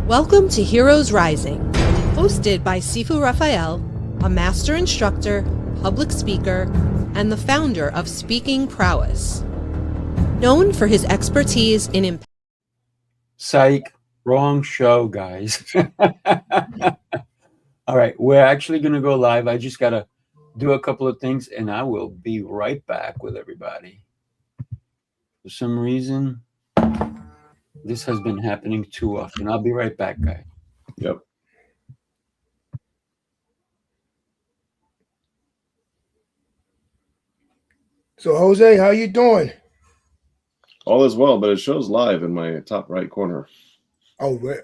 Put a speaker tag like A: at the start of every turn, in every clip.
A: Welcome to Heroes Rising, hosted by Sifu Rafael, a master instructor, public speaker, and the founder of Speaking Prowess. Known for his expertise in
B: Psych, wrong show, guys. All right, we're actually going to go live. I just got to do a couple of things, and I will be right back with everybody. For some reason, this has been happening too often. I'll be right back, guys.
C: Yep.
D: So, Jose, how you doing?
C: All is well, but it shows live in my top right corner.
D: Oh, right.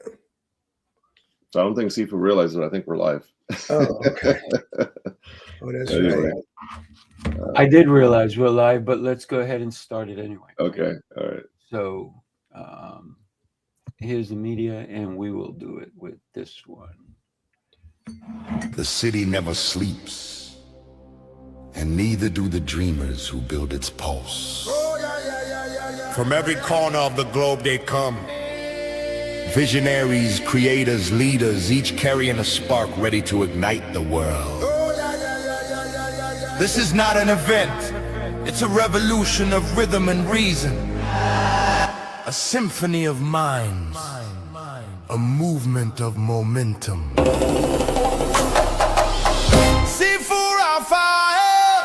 C: So I don't think Sifu realizes it. I think we're live.
D: Oh, okay. Oh, that's
C: Anyway.
D: right.
B: I did realize we're live, but let's go ahead and start it anyway.
C: Okay. All right.
B: So here's the media, and we will do it with this one.
E: The city never sleeps, and neither do the dreamers who build its pulse. From every corner of the globe they come. Visionaries, creators, leaders, each carrying a spark ready to ignite the world. This is not an event. It's a revolution of rhythm and reason. A symphony of minds. A movement of momentum. Sifu Rafael,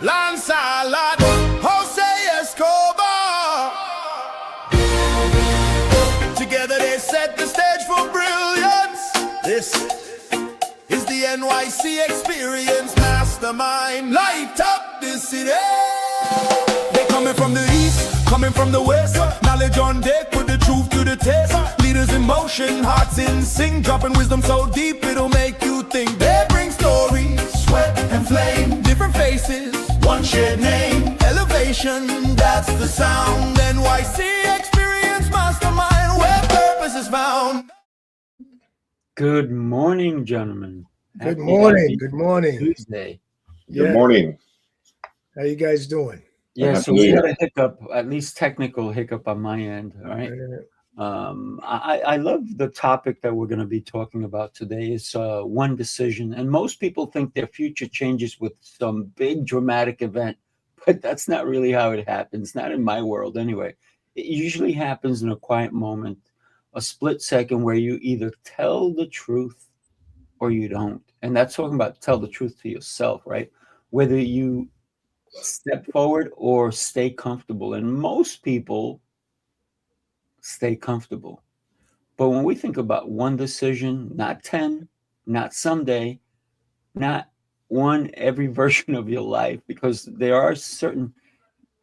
E: Lancelot, Jose Escobar. Together they set the stage for brilliance. This is the NYC experience. Mastermind, light up this city. They coming from the east, coming from the west. Knowledge on deck, put the truth to the test. Leaders in motion, hearts in sync, dropping wisdom so deep it'll make you think. They bring stories, sweat and flame, different faces, one shared name. Elevation, that's the sound. NYC experience, mastermind, where purpose is found.
B: Good morning, gentlemen.
D: Good morning. Good morning.
B: Tuesday.
C: Good morning.
D: How you guys doing?
B: Yeah,
C: Happy
B: so
C: New
B: we
C: Year.
B: had a hiccup, at least technical hiccup on my end. All right. I love the topic that we're going to be talking about today. It's one decision, and most people think their future changes with some big dramatic event, but that's not really how it happens. Not in my world, anyway. It usually happens in a quiet moment, a split second where you either tell the truth or you don't. And that's talking about tell the truth to yourself, right? Whether you step forward or stay comfortable. And most people stay comfortable. But when we think about one decision, not 10, not someday, not one every version of your life, because there are certain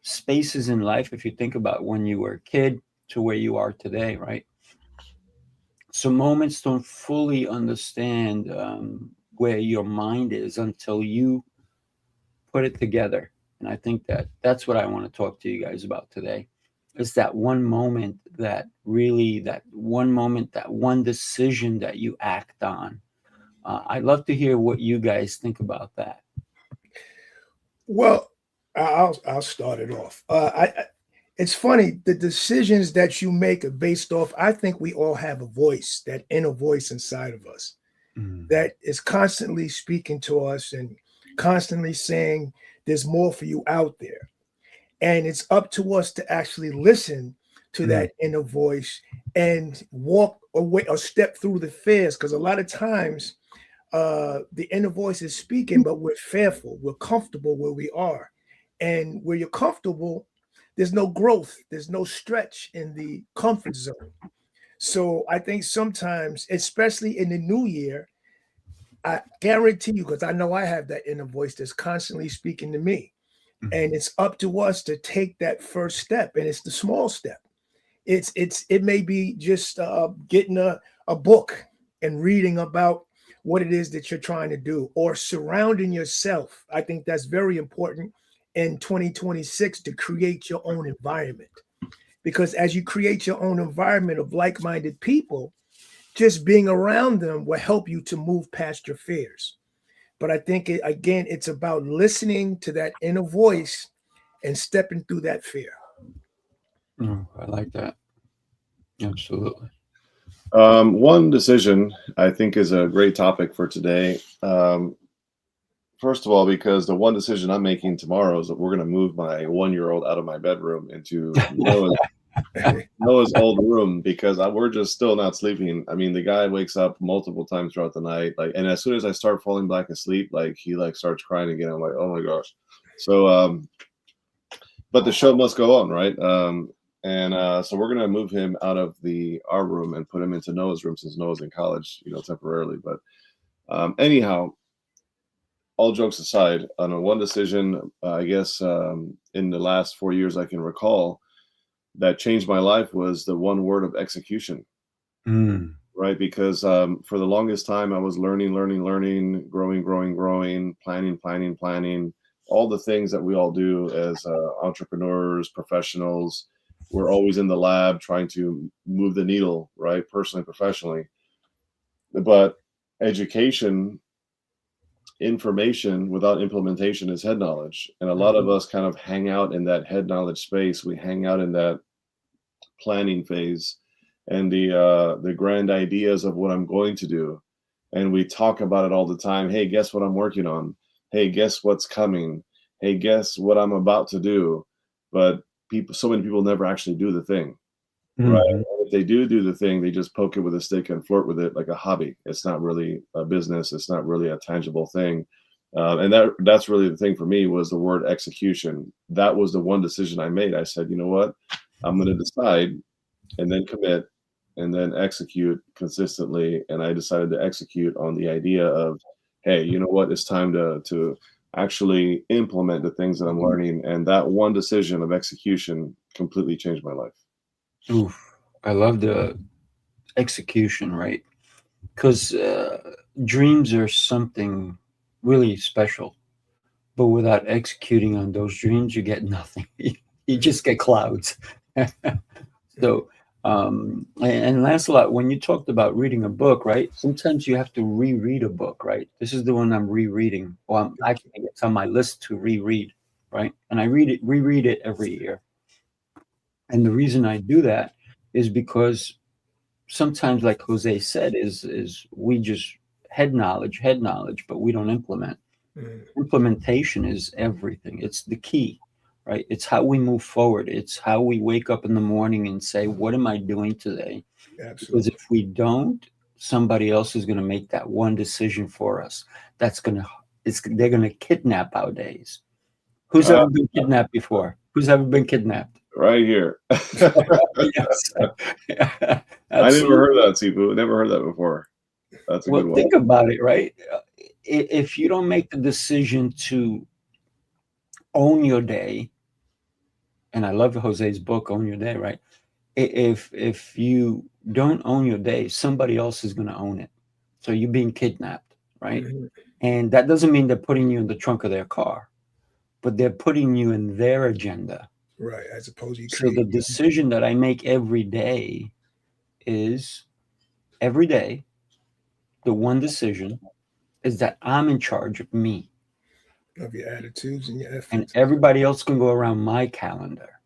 B: spaces in life, if you think about when you were a kid to where you are today, right? So moments don't fully understand where your mind is until you put it together. And I think that's what I want to talk to you guys about today. Is that one moment that really, that one decision that you act on. I'd love to hear what you guys think about that.
D: Well, I'll start it off. It's funny, the decisions that you make are based off. I think we all have a voice, that inner voice inside of us, that is constantly speaking to us and constantly saying there's more for you out there. And it's up to us to actually listen to that inner voice and walk away or step through the fears. Because a lot of times the inner voice is speaking, but we're fearful. We're comfortable where we are. And where you're comfortable, there's no growth. There's no stretch in the comfort zone. So I think sometimes, especially in the new year, I guarantee you, because I know I have that inner voice that's constantly speaking to me. And it's up to us to take that first step. And it's the small step. It may be just getting a book and reading about what it is that you're trying to do, or surrounding yourself. I think that's very important in 2026 to create your own environment. Because as you create your own environment of like-minded people, just being around them will help you to move past your fears. But I think, it's about listening to that inner voice and stepping through that fear.
B: I like that. Absolutely.
C: One decision I think is a great topic for today. First of all, because the one decision I'm making tomorrow is that we're going to move my 1-year-old out of my bedroom into Noah's old room because we're just still not sleeping. I mean, the guy wakes up multiple times throughout the night, like, and as soon as I start falling back asleep, like he like starts crying again. I'm like, oh my gosh. So, but the show must go on, right? So we're gonna move him out of our room and put him into Noah's room since Noah's in college, temporarily. But anyhow, all jokes aside, on a one decision, I guess in the last 4 years I can recall that changed my life was the one word of execution. Right? Because for the longest time I was learning, growing, planning, all the things that we all do as entrepreneurs, professionals. We're always in the lab trying to move the needle, right? Personally, professionally. But education, information without implementation is head knowledge. And a lot of us kind of hang out in that head knowledge space. We hang out in that planning phase and the grand ideas of what I'm going to do. And we talk about it all the time. Hey, guess what I'm working on? Hey, guess what's coming? Hey, guess what I'm about to do? But so many people never actually do the thing. Right. And if they do the thing, they just poke it with a stick and flirt with it like a hobby. It's not really a business. It's not really a tangible thing. And that's really the thing for me was the word execution. That was the one decision I made. I said, you know what? I'm going to decide and then commit and then execute consistently. And I decided to execute on the idea of, hey, you know what? It's time to actually implement the things that I'm learning. And that one decision of execution completely changed my life.
B: Oof, I love the execution, right? Because dreams are something really special, but without executing on those dreams, you get nothing. You just get clouds. So, and Lancelot, when you talked about reading a book, right? Sometimes you have to reread a book, right? This is the one I'm rereading. Well, it's on my list to reread, right? And I reread it every year. And the reason I do that is because sometimes, like Jose said, is we just head knowledge, but we don't implement. Implementation is everything. It's the key, right? It's how we move forward. It's how we wake up in the morning and say, what am I doing today?
D: Absolutely.
B: Because if we don't, somebody else is going to make that one decision for us. They're going to kidnap our days. Who's ever been kidnapped before? Who's ever been kidnapped?
C: Right here.
B: Yes.
C: I never heard that, Sifu. Never heard that before. That's a good one.
B: Think about it, right? If you don't make the decision to own your day, and I love Jose's book, Own Your Day, right? If you don't own your day, somebody else is going to own it. So you're being kidnapped, right? And that doesn't mean they're putting you in the trunk of their car, but they're putting you in their agenda.
D: Right, as opposed to
B: so the decision that I make every day is the one decision is that I'm in charge of me.
D: Of your attitudes and your efforts.
B: And everybody else can go around my calendar.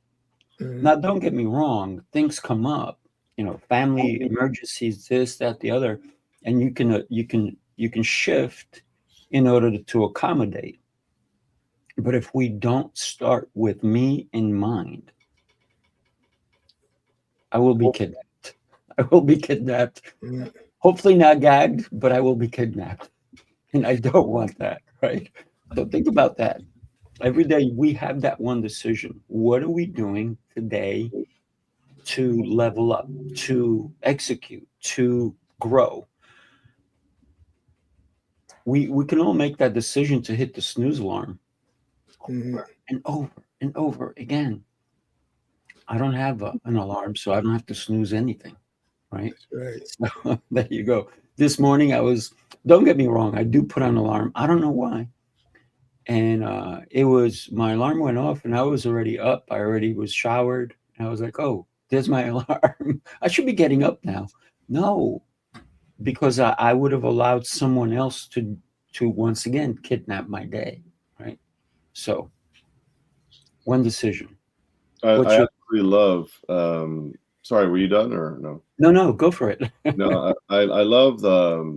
B: Now, don't get me wrong, things come up, family emergencies, this, that, the other, and you can shift in order to accommodate. But if we don't start with me in mind, I will be kidnapped. Hopefully not gagged, but I will be kidnapped. And I don't want that, right? So think about that. Every day we have that one decision. What are we doing today to level up, to execute, to grow? We can all make that decision to hit the snooze alarm over and over again. I don't have an alarm, so I don't have to snooze anything, right?
D: That's right.
B: So there you go. This morning don't get me wrong, I do put on an alarm. I don't know why. And my alarm went off and I was already up. I already was showered. And I was like, oh, there's my alarm. I should be getting up now. No, because I would have allowed someone else to once again kidnap my day, right? So one decision.
C: I absolutely love Sorry, were you done or no?
B: No, go for it.
C: No, I love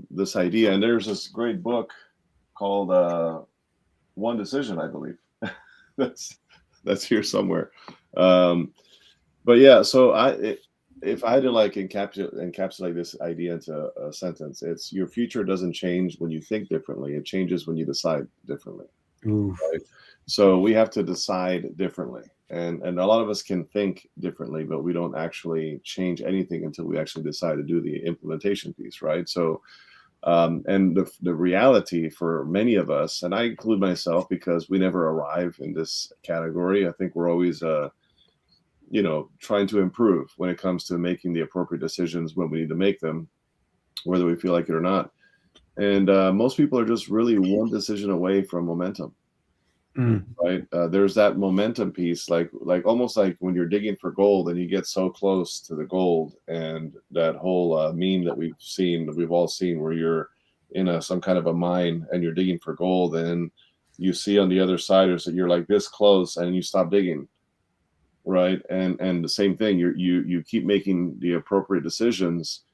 C: this idea, and there's this great book called One Decision, I believe. that's here somewhere. But yeah, so if I had to like encapsulate this idea into a sentence, it's your future doesn't change when you think differently. It changes when you decide differently.
B: Oof.
C: Right? So we have to decide differently. And a lot of us can think differently, but we don't actually change anything until we actually decide to do the implementation piece, right? So and the reality for many of us, and I include myself because we never arrive in this category. I think we're always trying to improve when it comes to making the appropriate decisions when we need to make them, whether we feel like it or not. And most people are just really one decision away from momentum. Right? There's that momentum piece, like almost like when you're digging for gold and you get so close to the gold, and that whole meme that we've all seen, where you're in some kind of a mine and you're digging for gold, and you see on the other side is that you're like this close and you stop digging, right? And the same thing, you keep making the appropriate decisions,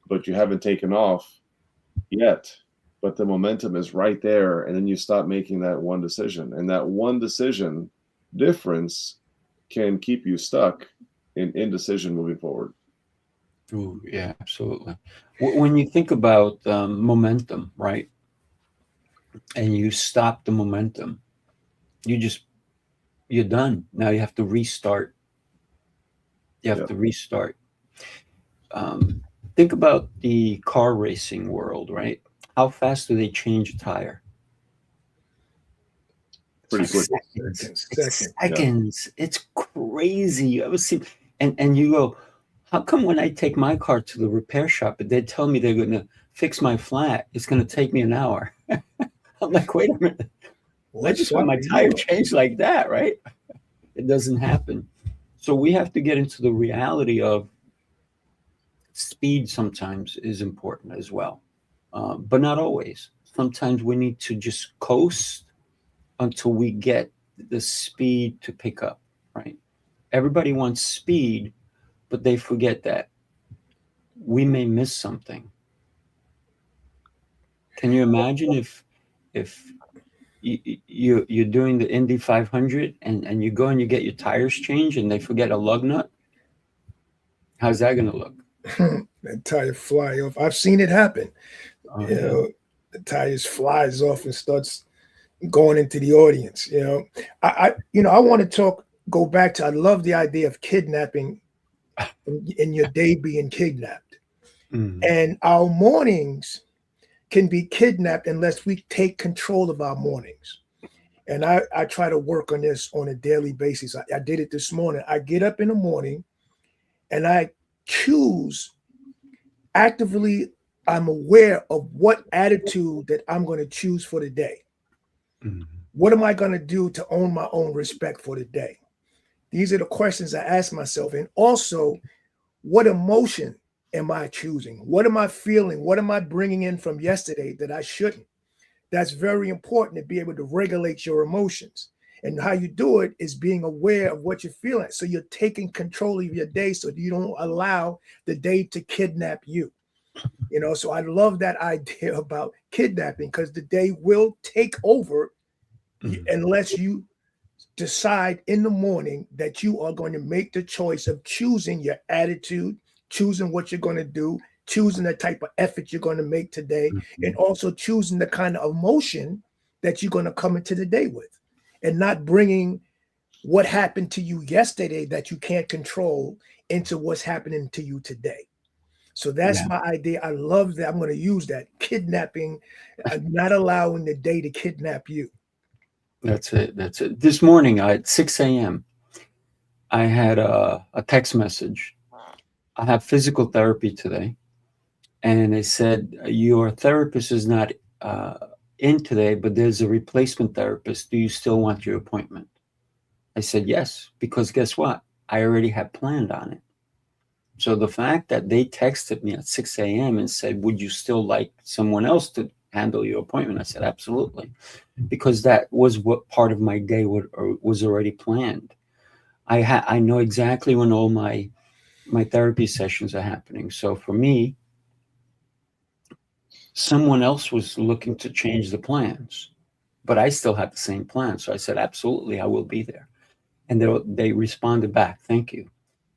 C: but you haven't taken off yet. But the momentum is right there, and then you stop making that one decision, and that one decision difference can keep you stuck in indecision moving forward.
B: Ooh, yeah, absolutely. When you think about momentum, right, and you stop the momentum, you're done. Now you have to restart. To restart. Think about the car racing world, right? How fast do they change a tire?
C: Pretty quick.
B: Seconds. Yeah. It's crazy. I was seeing, and you go, how come when I take my car to the repair shop, they tell me they're going to fix my flat, it's going to take me an hour? I'm like, wait a minute. I just want my tire changed like that, right? It doesn't happen. So we have to get into the reality of speed. Sometimes is important as well. But not always. Sometimes we need to just coast until we get the speed to pick up, right? Everybody wants speed, but they forget that we may miss something. Can you imagine if you're doing the Indy 500 and you go and you get your tires changed and they forget a lug nut? How's that going to look?
D: That tire fly off. I've seen it happen. The tires flies off and starts going into the audience. I want to go back to, I love the idea of kidnapping and your day being kidnapped. And our mornings can be kidnapped unless we take control of our mornings. And I try to work on this on a daily basis. I did it this morning. I get up in the morning and I choose actively. I'm aware of what attitude that I'm going to choose for the day. What am I going to do to own my own respect for the day? These are the questions I ask myself. And also, what emotion am I choosing? What am I feeling? What am I bringing in from yesterday that I shouldn't? That's very important, to be able to regulate your emotions. And how you do it is being aware of what you're feeling. So you're taking control of your day so you don't allow the day to kidnap you. So I love that idea about kidnapping, because the day will take over unless you decide in the morning that you are going to make the choice of choosing your attitude, choosing what you're going to do, choosing the type of effort you're going to make today, and also choosing the kind of emotion that you're going to come into the day with, and not bringing what happened to you yesterday that you can't control into what's happening to you today. So that's my idea. I love that. I'm going to use that. Kidnapping, not allowing the day to kidnap you.
B: That's it. This morning at 6 a.m., I had a text message. I have physical therapy today. And they said, your therapist is not in today, but there's a replacement therapist. Do you still want your appointment? I said, yes, because guess what? I already had planned on it. So the fact that they texted me at 6 a.m. and said, would you still like someone else to handle your appointment? I said, absolutely, because that was what part of my day was already planned. I know exactly when all my my therapy sessions are happening. So for me, someone else was looking to change the plans, but I still had the same plan. So I said, absolutely, I will be there. And they responded back, thank you.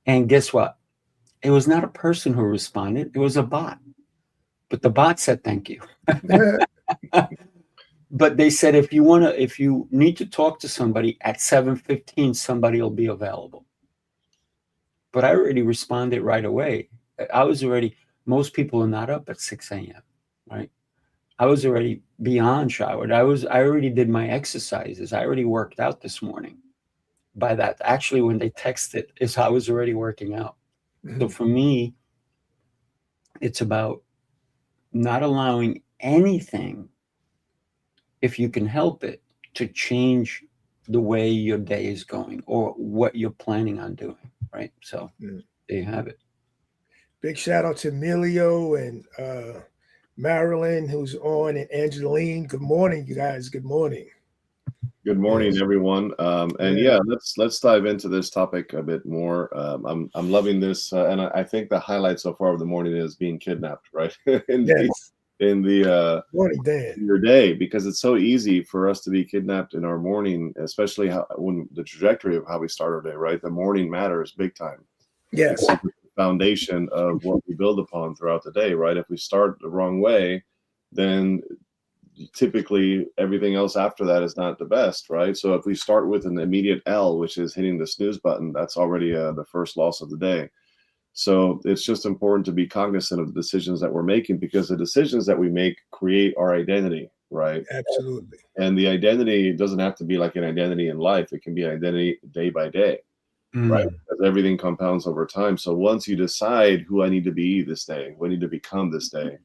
B: And guess what? It was not a person who responded. It was a bot. But the bot said, thank you. But they said, if you need to talk to somebody at 7:15, somebody will be available. But I already responded right away. Most people are not up at 6 a.m., right? I was already beyond showered. I already did my exercises. I already worked out this morning. By that, actually, when they texted, I was already working out. So for me, it's about not allowing anything, if you can help it, to change the way your day is going or what you're planning on doing, right? So there you have it.
D: Big shout out to Emilio and Marilyn, who's on, and Angeline. Good morning, you guys. Good morning.
C: Good morning, everyone. Let's dive into this topic a bit more. I'm loving this, and I think the highlight so far of the morning is being kidnapped, right? in the
D: morning, Dan.
C: your day, because it's so easy for us to be kidnapped in our morning, especially when the trajectory of how we start our day, right? The morning matters big time.
D: Yes.
C: It's the foundation of what we build upon throughout the day, right? If we start the wrong way, then typically everything else after that is not the best, right? So if we start with an immediate L, which is hitting the snooze button, that's already the first loss of the day. So it's just important to be cognizant of the decisions that we're making, because the decisions that we make create our identity, right?
D: Absolutely.
C: And the identity doesn't have to be like an identity in life. It can be an identity day by day, right? Because everything compounds over time. So once you decide who I need to be this day, who I need to become this day,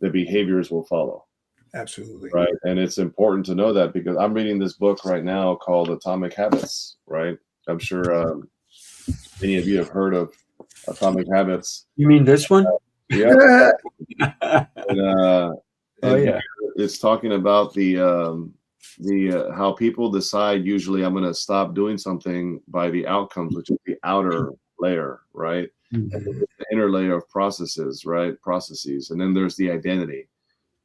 C: the behaviors will follow.
D: Absolutely.
C: Right. And it's important to know that, because I'm reading this book right now called Atomic Habits, right? I'm sure many of you have heard of Atomic Habits.
B: You mean this one?
C: Yeah. It's talking about the how people decide usually I'm going to stop doing something by the outcomes, which is the outer layer, right? And the inner layer of processes, right? Processes. And then there's the identity.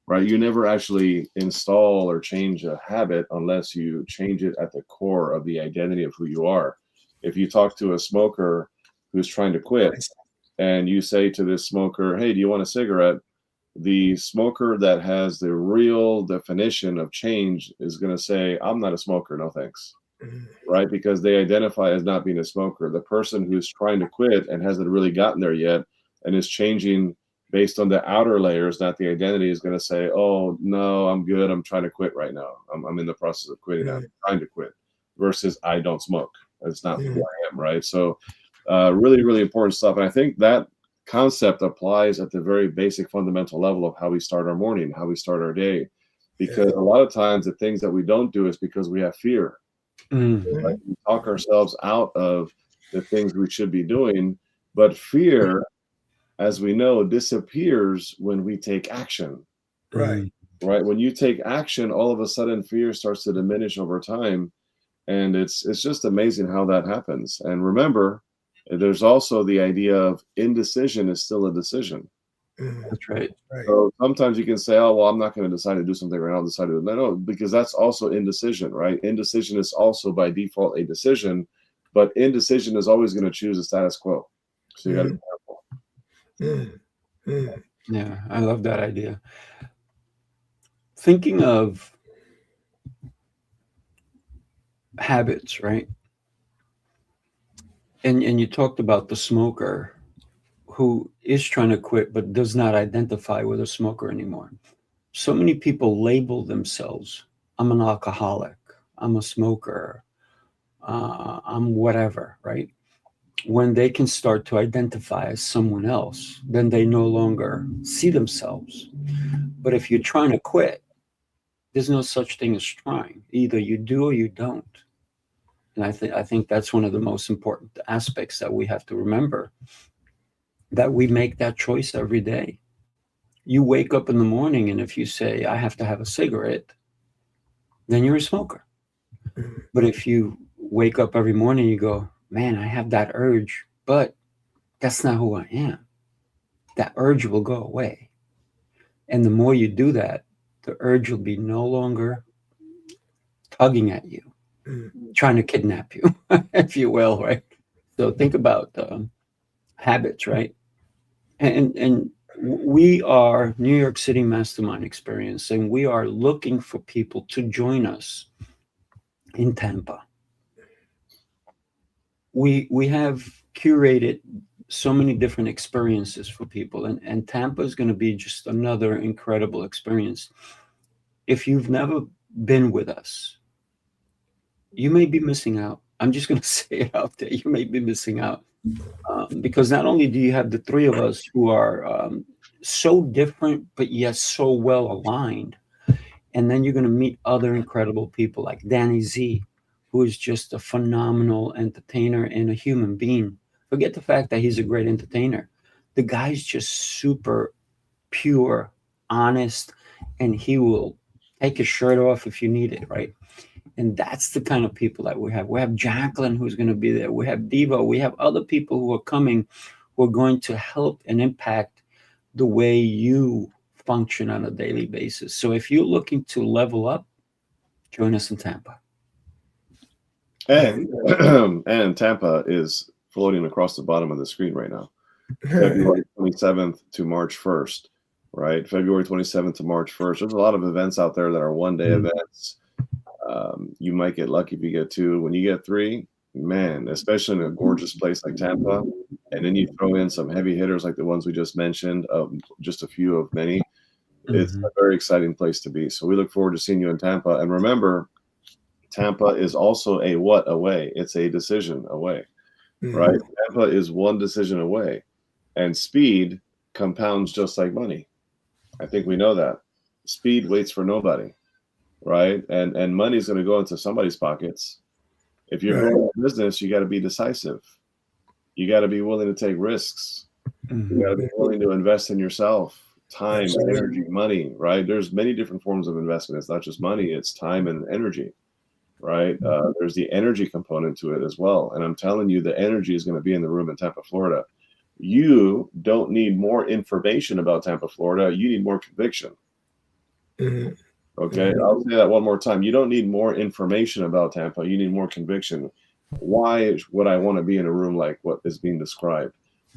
C: Right, you never actually install or change a habit unless you change it at the core of the identity of who you are. If you talk to a smoker who's trying to quit, and you say to this smoker, "Hey, do you want a cigarette?" The smoker that has the real definition of change is going to say, "I'm not a smoker, no thanks." Right, because they identify as not being a smoker. The person who's trying to quit and hasn't really gotten there yet and is changing based on the outer layers, not the identity, is going to say, "Oh no, I'm good. I'm trying to quit right now. I'm in the process of quitting. I'm trying to quit," versus "I don't smoke." That's not who I am, right? So, really, really important stuff. And I think that concept applies at the very basic, fundamental level of how we start our morning, how we start our day, because a lot of times the things that we don't do is because we have fear. Right? We talk ourselves out of the things we should be doing, but fear, as we know, disappears when we take action.
D: Right.
C: Right. When you take action, all of a sudden fear starts to diminish over time. And it's just amazing how that happens. And remember, there's also the idea of indecision is still a decision.
B: That's right.
C: So sometimes you can say, "Oh, well, I'm not going to decide to do something right now. I'll decide to do it." No, because that's also indecision, right? Indecision is also by default a decision, but indecision is always going to choose the status quo. So you got to be careful.
B: Yeah, I love that idea. Thinking of habits, right? And you talked about the smoker who is trying to quit but does not identify with a smoker anymore. So many people label themselves, "I'm an alcoholic, I'm a smoker, I'm whatever," right? When they can start to identify as someone else, then they no longer see themselves. But if you're trying to quit, there's no such thing as trying. Either you do or you don't. And I think that's one of the most important aspects that we have to remember, that we make that choice every day. You wake up in the morning, and if you say, "I have to have a cigarette," then you're a smoker. But if you wake up every morning, you go, "Man, I have that urge, but that's not who I am. That urge will go away. And the more you do that, the urge will be no longer tugging at you, trying to kidnap you, if you will, right? So think about habits, right? And we are New York City Mastermind Experience, and we are looking for people to join us in Tampa. We have curated so many different experiences for people, and Tampa is going to be just another incredible experience. If you've never been with us, you may be missing out. I'm just going to say it out there. You may be missing out because not only do you have the three of us who are so different, but yet so well aligned, and then you're going to meet other incredible people like Danny Z, who is just a phenomenal entertainer and a human being. Forget the fact that he's a great entertainer. The guy's just super pure, honest, and he will take his shirt off if you need it, right? And that's the kind of people that we have. We have Jacqueline, who's going to be there. We have Devo. We have other people who are coming, who are going to help and impact the way you function on a daily basis. So if you're looking to level up, join us in Tampa.
C: And Tampa is floating across the bottom of the screen right now. February 27th to March 1st, right? February 27th to March 1st. There's a lot of events out there that are one-day events. You might get lucky if you get two. When you get three, man, especially in a gorgeous place like Tampa, and then you throw in some heavy hitters like the ones we just mentioned, just a few of many, it's a very exciting place to be. So we look forward to seeing you in Tampa. And remember, Tampa is also a what away? It's a decision away, right? Tampa is one decision away. And speed compounds just like money. I think we know that. Speed waits for nobody, right? And money is going to go into somebody's pockets. If you're growing a business, you got to be decisive. You got to be willing to take risks. You got to be willing to invest in yourself, time, energy, money, right? There's many different forms of investment. It's not just money, it's time and energy, right? There's the energy component to it as well. And I'm telling you, the energy is going to be in the room in Tampa, Florida. You don't need more information about Tampa, Florida. You need more conviction. Okay, I'll say that one more time. You don't need more information about Tampa. You need more conviction. Why would I want to be in a room like what is being described?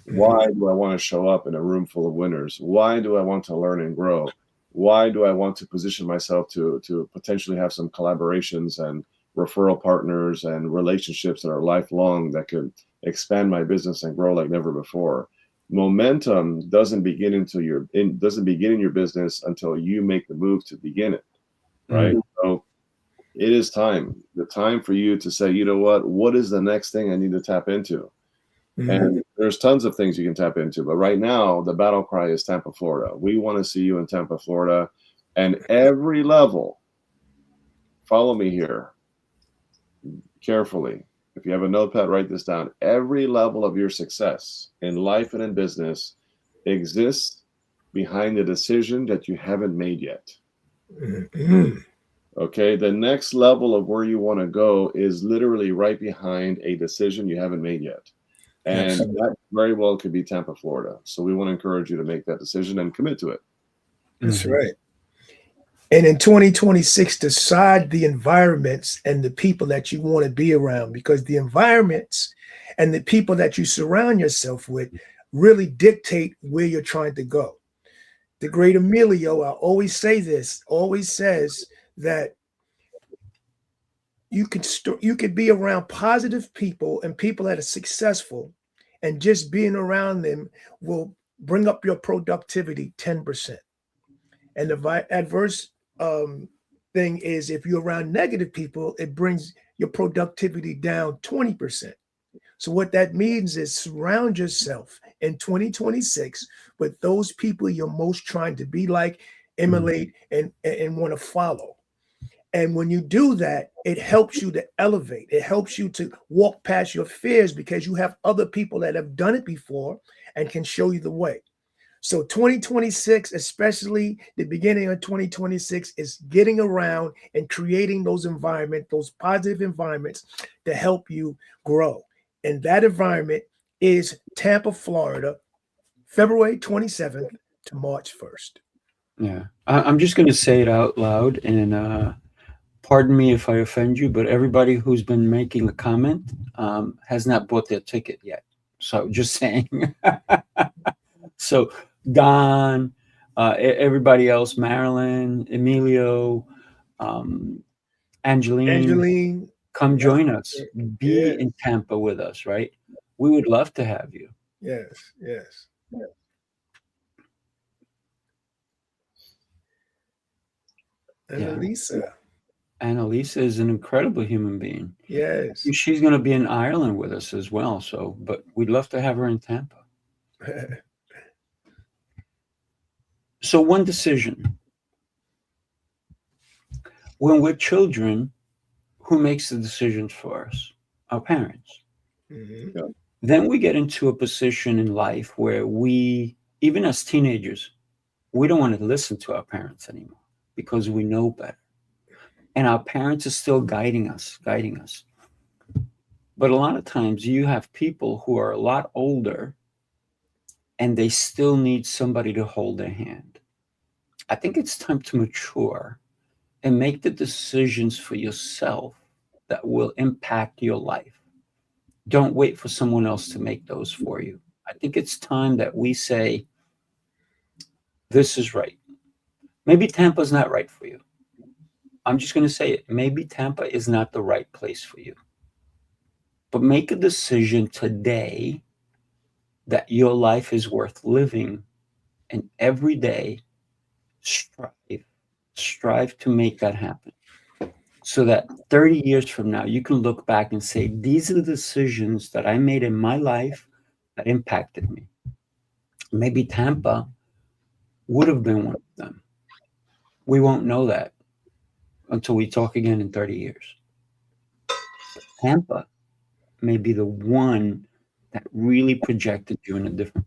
C: Why do I want to show up in a room full of winners? Why do I want to learn and grow? Why do I want to position myself to potentially have some collaborations and referral partners and relationships that are lifelong that could expand my business and grow like never before? Momentum doesn't begin in your business until you make the move to begin it, right? So it is time. The time for you to say, you know what is the next thing I need to tap into? And there's tons of things you can tap into, but right now the battle cry is Tampa, Florida. We want to see you in Tampa, Florida, and every level. Follow me here carefully. If you have a notepad, write this down. Every level of your success in life and in business exists behind the decision that you haven't made yet. Okay, the next level of where you want to go is literally right behind a decision you haven't made yet. And that very well could be Tampa, Florida. So we want to encourage you to make that decision and commit to it.
D: That's right. And in 2026, decide the environments and the people that you want to be around, because the environments and the people that you surround yourself with really dictate where you're trying to go. The great Emilio, I always say this, always says that you could be around positive people and people that are successful, and just being around them will bring up your productivity 10%. And the adverse thing is, if you're around negative people, it brings your productivity down 20%. So what that means is surround yourself in 2026 with those people you're most trying to be like, emulate, and want to follow. And when you do that, it helps you to elevate. It helps you to walk past your fears because you have other people that have done it before and can show you the way. So 2026, especially the beginning of 2026, is getting around and creating those environments, those positive environments to help you grow. And that environment is Tampa, Florida, February 27th to March 1st.
B: Yeah. I'm just going to say it out loud, and pardon me if I offend you, but everybody who's been making a comment has not bought their ticket yet. So just saying. So Don, everybody else, Marilyn, Emilio, Angeline, come join us. Be in Tampa with us, right? We would love to have you.
D: Yes, yes. Annalisa.
B: Annalisa is an incredible human being.
D: Yes.
B: She's going to be in Ireland with us as well. So, but we'd love to have her in Tampa. So one decision. When we're children, who makes the decisions for us? Our parents.
D: Mm-hmm.
C: Yeah.
B: Then we get into a position in life where we, even as teenagers, we don't want to listen to our parents anymore because we know better. And our parents are still guiding us. But a lot of times you have people who are a lot older and they still need somebody to hold their hand. I think it's time to mature and make the decisions for yourself that will impact your life. Don't wait for someone else to make those for you. I think it's time that we say, this is right. Maybe Tampa's not right for you. I'm just going to say it. Maybe Tampa is not the right place for you. But make a decision today that your life is worth living, and every day strive to make that happen. So that 30 years from now, you can look back and say, these are the decisions that I made in my life that impacted me. Maybe Tampa would have been one of them. We won't know that until we talk again in 30 years. But Tampa may be the one that really projected you in a different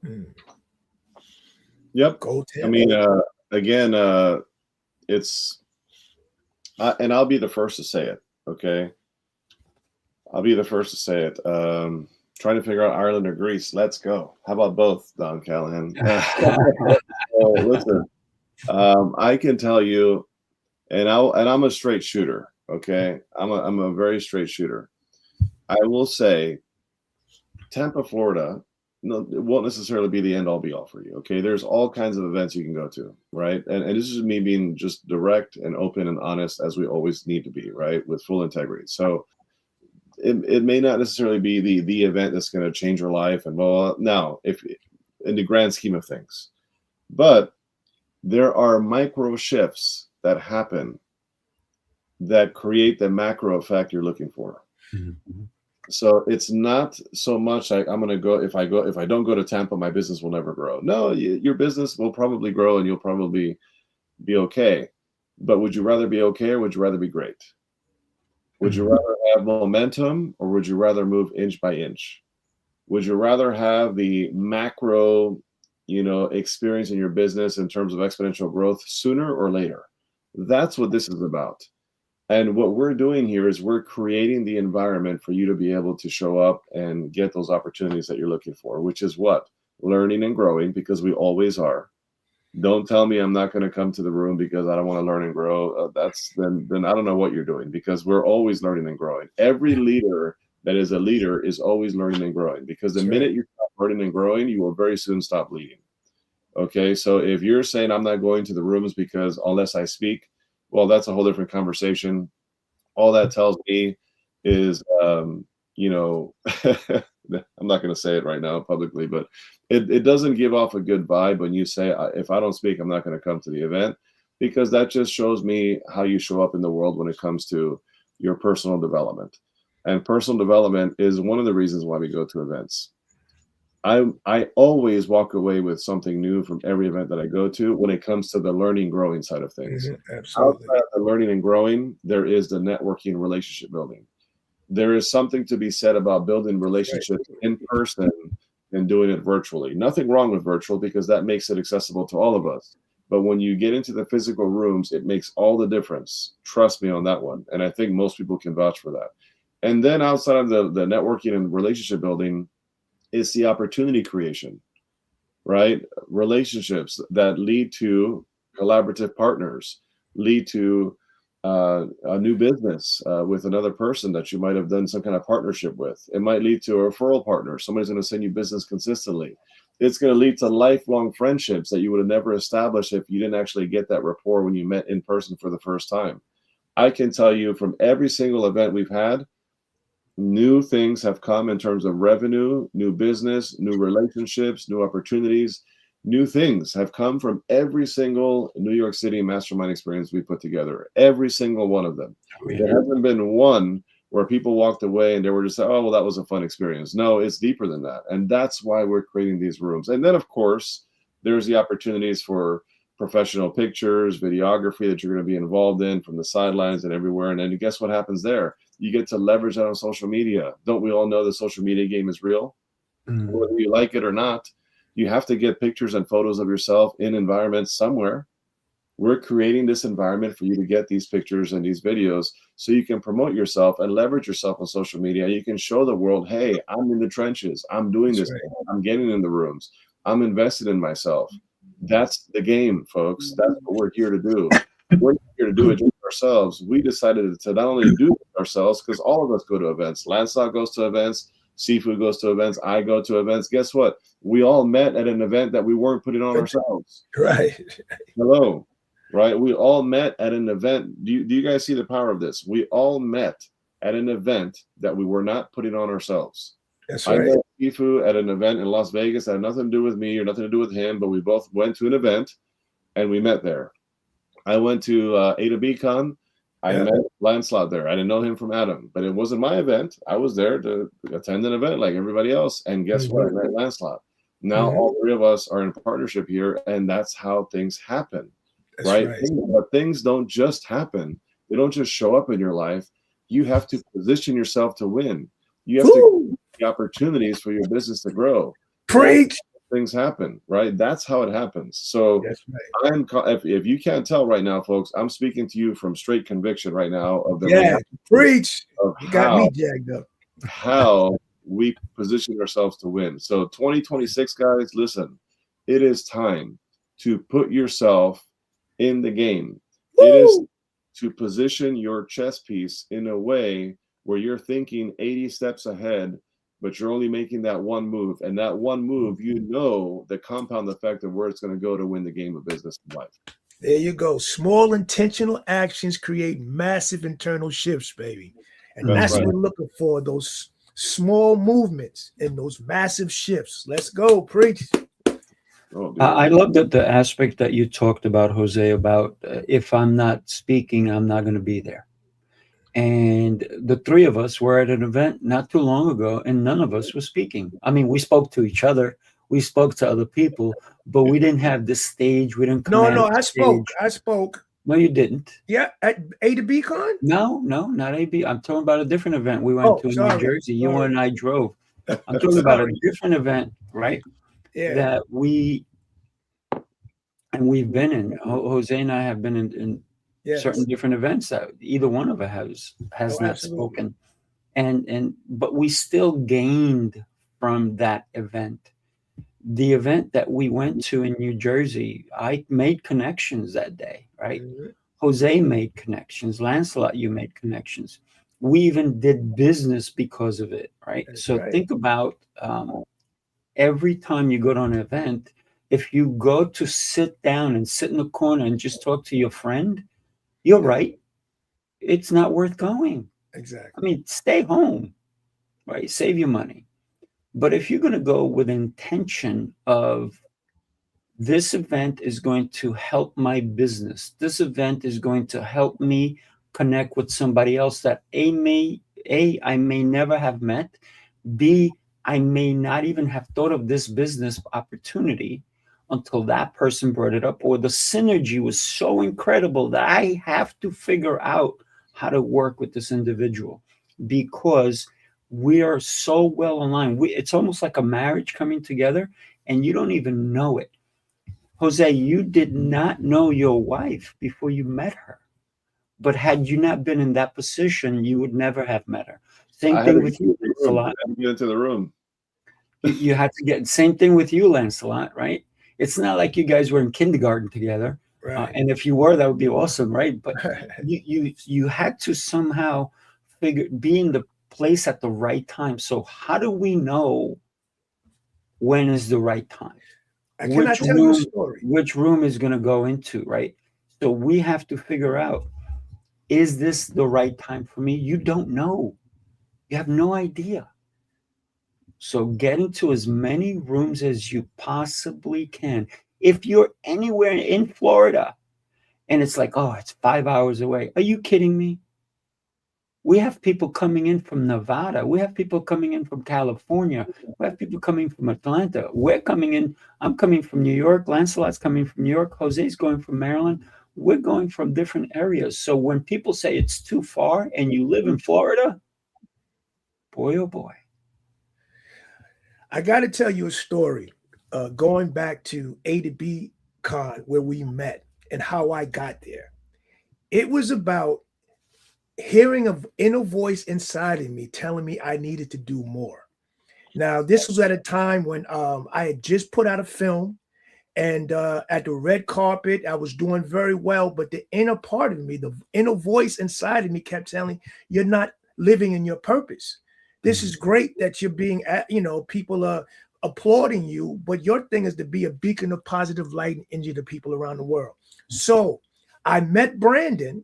B: way.
C: Yep.
D: Go Tampa.
C: I mean, again, and I'll be the first to say it. Okay. I'll be the first to say it. Trying to figure out Ireland or Greece. Let's go. How about both, Don Callahan? So, listen, I can tell you, and I'm a straight shooter. Okay, I'm a very straight shooter. I will say, Tampa, Florida. No, it won't necessarily be the end all be all for you. Okay, there's all kinds of events you can go to, right? And this is me being just direct and open and honest as we always need to be, right, with full integrity. So it may not necessarily be the event that's going to change your life, and well, now if in the grand scheme of things, but there are micro shifts that happen that create the macro effect you're looking for.
B: Mm-hmm.
C: So it's not so much like I'm going to go, if I don't go to Tampa, my business will never grow. No, your business will probably grow and you'll probably be okay. But would you rather be okay or would you rather be great? Would you rather have momentum or would you rather move inch by inch? Would you rather have the macro, experience in your business in terms of exponential growth sooner or later? That's what this is about. And what we're doing here is we're creating the environment for you to be able to show up and get those opportunities that you're looking for, which is what? Learning and growing, because we always are. Don't tell me I'm not going to come to the room because I don't want to learn and grow. Then I don't know what you're doing, because we're always learning and growing. Every leader that is a leader is always learning and growing, because the minute you stop learning and growing, you will very soon stop leading. Okay, so if you're saying I'm not going to the rooms because unless I speak, well, that's a whole different conversation. All that tells me is, I'm not going to say it right now publicly, but it doesn't give off a good vibe when you say, if I don't speak, I'm not going to come to the event, because that just shows me how you show up in the world when it comes to your personal development. And personal development is one of the reasons why we go to events. I always walk away with something new from every event that I go to when it comes to the learning, growing side of things.
D: Mm-hmm, absolutely.
C: Outside of the learning and growing, there is the networking, relationship building. There is something to be said about building relationships in person and doing it virtually. Nothing wrong with virtual, because that makes it accessible to all of us. But when you get into the physical rooms, it makes all the difference. Trust me on that one. And I think most people can vouch for that. And then outside of the networking and relationship building is the opportunity creation, right? Relationships that lead to collaborative partners, lead to a new business with another person that you might have done some kind of partnership with. It might lead to a referral partner. Somebody's going to send you business consistently. It's going to lead to lifelong friendships that you would have never established if you didn't actually get that rapport when you met in person for the first time. I can tell you from every single event we've had, new things have come in terms of revenue, new business, new relationships, new opportunities. New things have come from every single New York City mastermind experience we put together. Every single one of them. There hasn't been one where people walked away and they were just like, oh, well, that was a fun experience. No, it's deeper than that. And that's why we're creating these rooms. And then, of course, there's the opportunities for professional pictures, videography that you're going to be involved in from the sidelines and everywhere. And then guess what happens there? You get to leverage that on social media. Don't we all know the social media game is real? Whether you like it or not, you have to get pictures and photos of yourself in environments somewhere. We're creating this environment for you to get these pictures and these videos so you can promote yourself and leverage yourself on social media. You can show the world, hey, I'm in the trenches. I'm doing this. Right. I'm getting in the rooms. I'm invested in myself. That's the game, folks. That's what we're here to do. We're not here to do it just ourselves. We decided to not only do it ourselves, because all of us go to events. Lancelot goes to events. Sifu goes to events. I go to events. Guess what? We all met at an event that we weren't putting on ourselves.
D: Right.
C: Hello. Right. We all met at an event. Do you guys see the power of this? We all met at an event that we were not putting on ourselves.
D: That's right.
C: I met Sifu at an event in Las Vegas that had nothing to do with me or nothing to do with him, but we both went to an event and we met there. I went to A to B Con. I met Lancelot there. I didn't know him from Adam, but it wasn't my event. I was there to attend an event like everybody else. And guess what? I met Lancelot. Now all three of us are in partnership here, and that's how things happen. That's right? But things don't just happen. They don't just show up in your life. You have to position yourself to win. You have to get the opportunities for your business to grow.
D: Preach.
C: Things happen, right? That's how it happens. So if you can't tell right now, folks, I'm speaking to you from straight conviction right now of the
D: preach. You got me jagged up.
C: How we position ourselves to win. So 2026, guys, listen, it is time to put yourself in the game. It is to position your chess piece in a way where you're thinking 80 steps ahead, but you're only making that one move. And that one move, you know, the compound effect of where it's going to go to win the game of business and life.
D: There you go. Small intentional actions create massive internal shifts, baby. And that's what we're looking for, those small movements and those massive shifts. Let's go, preach.
B: I love the aspect that you talked about, Jose, about if I'm not speaking, I'm not going to be there. And the three of us were at an event not too long ago, and none of us was speaking. I mean, we spoke to each other, we spoke to other people, but we didn't have this stage. We didn't.
D: No, I spoke.
B: No, you didn't.
D: Yeah, at A to B Con?
B: No, not AB. I'm talking about a different event we went to in New Jersey. You and I drove. I'm talking about a different event, right?
D: Yeah.
B: That we've been in. Jose and I have been in certain different events that either one of us has not spoken, but we still gained from that event. The event that we went to in New Jersey, I made connections that day, right? Jose made connections. Lancelot, you made connections. We even did business because of it, right? Think about every time you go to an event, if you go to sit down and sit in the corner and just talk to your friend, you're right. It's not worth going.
D: Exactly.
B: I mean, stay home, right? Save your money. But if you're going to go with intention of this event is going to help my business, this event is going to help me connect with somebody else that I may never have met, B, I may not even have thought of this business opportunity until that person brought it up, or the synergy was so incredible that I have to figure out how to work with this individual because we are so well aligned. It's almost like a marriage coming together and you don't even know it. Jose, you did not know your wife before you met her. But had you not been in that position, you would never have met her. Same thing with you,
C: Lancelot. Get into the room.
B: You had to get same thing with you, Lancelot, right? It's not like you guys were in kindergarten together.
D: Right.
B: And if you were, that would be awesome, right? But you had to somehow be in the place at the right time. So how do we know when is the right time?
D: Can I tell you a story?
B: Which room is going to go into, right? So we have to figure out, is this the right time for me? You don't know. You have no idea. So get into as many rooms as you possibly can. If you're anywhere in Florida and it's like, oh, it's 5 hours away. Are you kidding me? We have people coming in from Nevada. We have people coming in from California. We have people coming from Atlanta. We're coming in. I'm coming from New York. Lancelot's coming from New York. Jose's going from Maryland. We're going from different areas. So when people say it's too far and you live in Florida, boy, oh boy.
D: I got to tell you a story going back to A to B Con where we met and how I got there. It was about hearing an inner voice inside of me telling me I needed to do more. Now, this was at a time when I had just put out a film, and at the red carpet, I was doing very well, but the inner part of me, the inner voice inside of me kept telling, you're not living in your purpose. This is great that you're being, people are applauding you, but your thing is to be a beacon of positive light and energy to people around the world. So I met Brandon,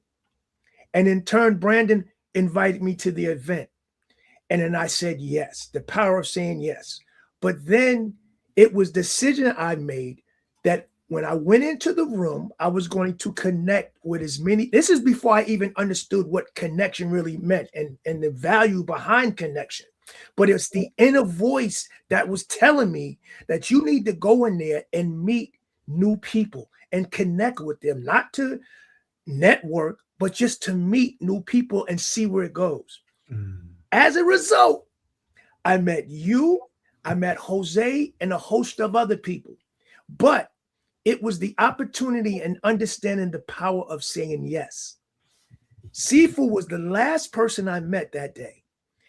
D: and in turn, Brandon invited me to the event. And then I said yes, the power of saying yes. But then it was the decision I made that when I went into the room, I was going to connect with as many. This is before I even understood what connection really meant and the value behind connection. But it's the inner voice that was telling me that you need to go in there and meet new people and connect with them, not to network, but just to meet new people and see where it goes. As a result, I met you, I met Jose, and a host of other people. But it was the opportunity and understanding the power of saying yes. Sifu was the last person I met that day.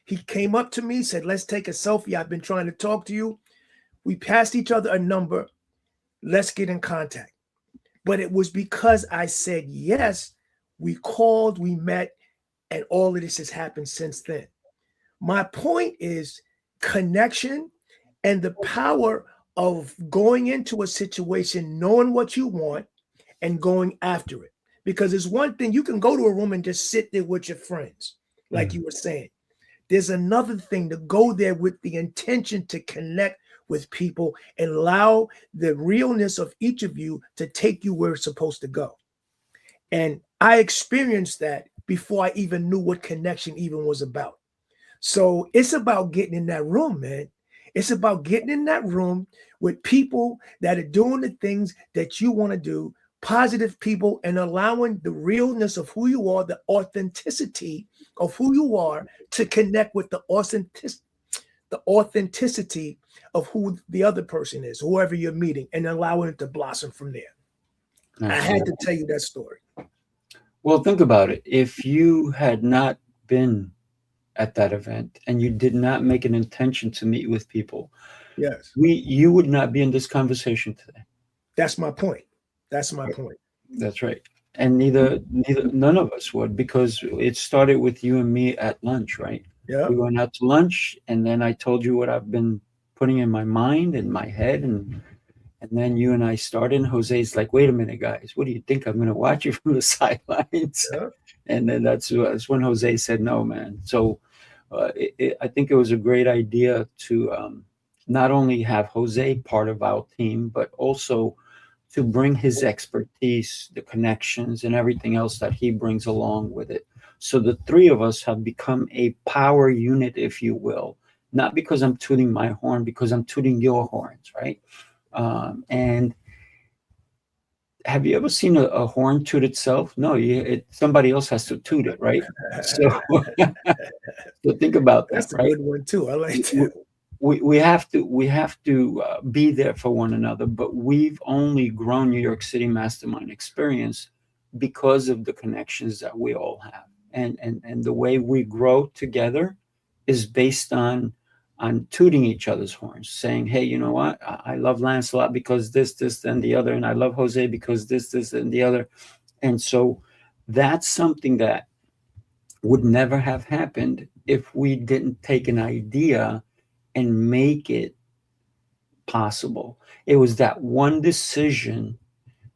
D: He came up to me, said, let's take a selfie. I've been trying to talk to you. We passed each other a number. Let's get in contact. But it was because I said yes, we called, we met, and all of this has happened since then. My point is connection and the power of going into a situation, knowing what you want and going after it. Because it's one thing, you can go to a room and just sit there with your friends, like you were saying. There's another thing to go there with the intention to connect with people and allow the realness of each of you to take you where it's supposed to go. And I experienced that before I even knew what connection even was about. So it's about getting in that room, man. It's about getting in that room with people that are doing the things that you want to do, positive people, and allowing the realness of who you are, the authenticity of who you are, to connect with the authenticity of who the other person is, whoever you're meeting, and allowing it to blossom from there. I had to tell you that story.
B: Well, think about it. If you had not been at that event and you did not make an intention to meet with people,
D: yes,
B: you would not be in this conversation today.
D: That's my point. That's my point.
B: That's right. And none of us would, because it started with you and me at lunch, right?
D: Yeah.
B: We went out to lunch, and then I told you what I've been putting in my mind and my head, and then you and I started, and Jose's like, wait a minute, guys, what do you think? I'm going to watch you from the sidelines.
D: Yeah.
B: And then that's when Jose said, no, man. So I think it was a great idea to not only have Jose part of our team, but also to bring his expertise, the connections, and everything else that he brings along with it. So the three of us have become a power unit, if you will, not because I'm tooting my horn, because I'm tooting your horns, right? And have you ever seen a horn toot itself? No, somebody else has to toot it, right? So, so think about that.
D: That's a
B: right?
D: good one too. I like that.
B: We have to be there for one another, but we've only grown New York City Mastermind Experience because of the connections that we all have, and the way we grow together is based on tooting each other's horns, saying, hey, you know what? I love Lancelot because this, and the other, and I love Jose because this, and the other. And so that's something that would never have happened if we didn't take an idea and make it possible. It was that one decision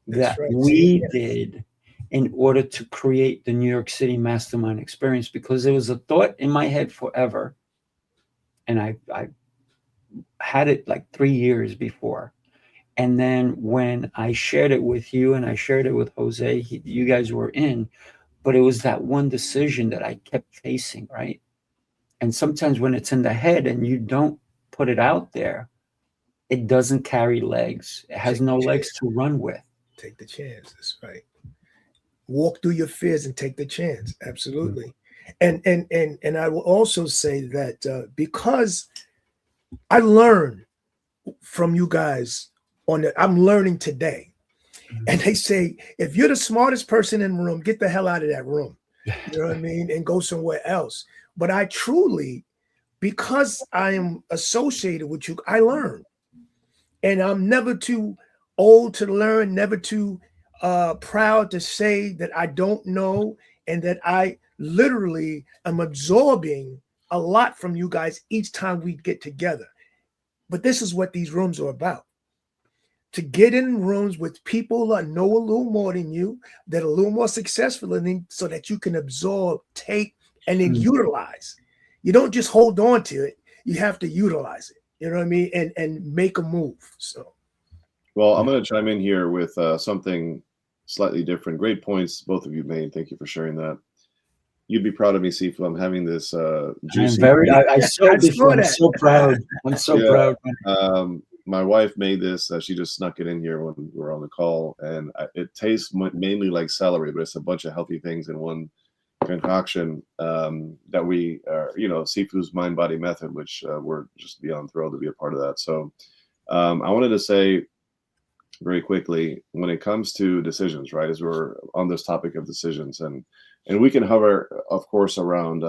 B: that we did in order to create the New York City Mastermind experience, because there was a thought in my head forever. And I had it like 3 years before. And then when I shared it with you and I shared it with Jose, you guys were in, but it was that one decision that I kept chasing, right? And sometimes when it's in the head and you don't put it out there, it doesn't carry legs. It has no legs to run with.
D: Take the chance. That's right. Walk through your fears and take the chance. Absolutely. Mm-hmm. And I will also say that because I learned from you guys I'm learning today. Mm-hmm. And they say, if you're the smartest person in the room, get the hell out of that room. You know what I mean? And go somewhere else. But I truly, because I am associated with you, I learn. And I'm never too old to learn, never too proud to say that I don't know, and that I literally am absorbing a lot from you guys each time we get together. But this is what these rooms are about. To get in rooms with people that know a little more than you, that are a little more successful than you, so that you can absorb, take, and then utilize. You don't just hold on to it. You have to utilize it. You know what I mean? And make a move. So,
C: well, I'm going to chime in here with something slightly different. Great points both of you made. Thank you for sharing that. You'd be proud of me, Sifu. I'm having this juicy.
B: I saw this one. I'm so proud. I'm so proud.
C: My wife made this. She just snuck it in here when we were on the call, and it tastes mainly like celery, but it's a bunch of healthy things in one concoction that we are, Sifu's mind body method, which we're just beyond thrilled to be a part of that. So I wanted to say very quickly, when it comes to decisions, right, as we're on this topic of decisions, and we can hover, of course, around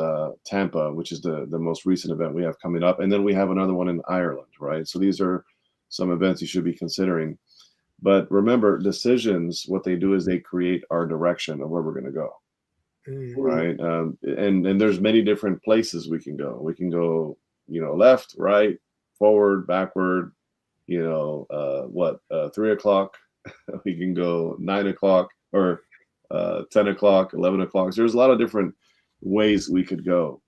C: Tampa, which is the most recent event we have coming up, and then we have another one in Ireland, right? So these are some events you should be considering. But remember, decisions, what they do is they create our direction of where we're going to go. Right. And there's many different places we can go. We can go, left, right, forward, backward, 3 o'clock. We can go 9 o'clock or 10 o'clock, 11 o'clock. So there's a lot of different ways we could go.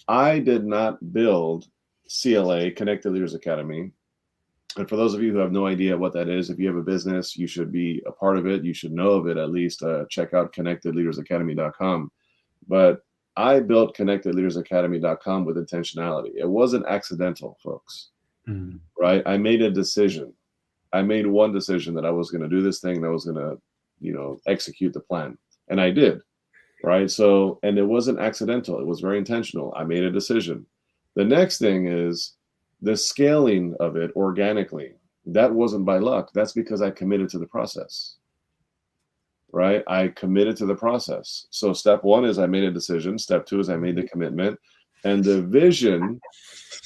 C: I did not build CLA, Connected Leaders Academy. And for those of you who have no idea what that is, if you have a business, you should be a part of it. You should know of it at least. Check out connectedleadersacademy.com. But I built connectedleadersacademy.com with intentionality. It wasn't accidental, folks. Right? I made a decision. I made one decision that I was going to do this thing and I was going to, execute the plan. And I did. Right? So, and it wasn't accidental. It was very intentional. I made a decision. The next thing is the scaling of it organically. That wasn't by luck. That's because I committed to the process. Right? I committed to the process. So step one is I made a decision. Step two is I made the commitment. And the vision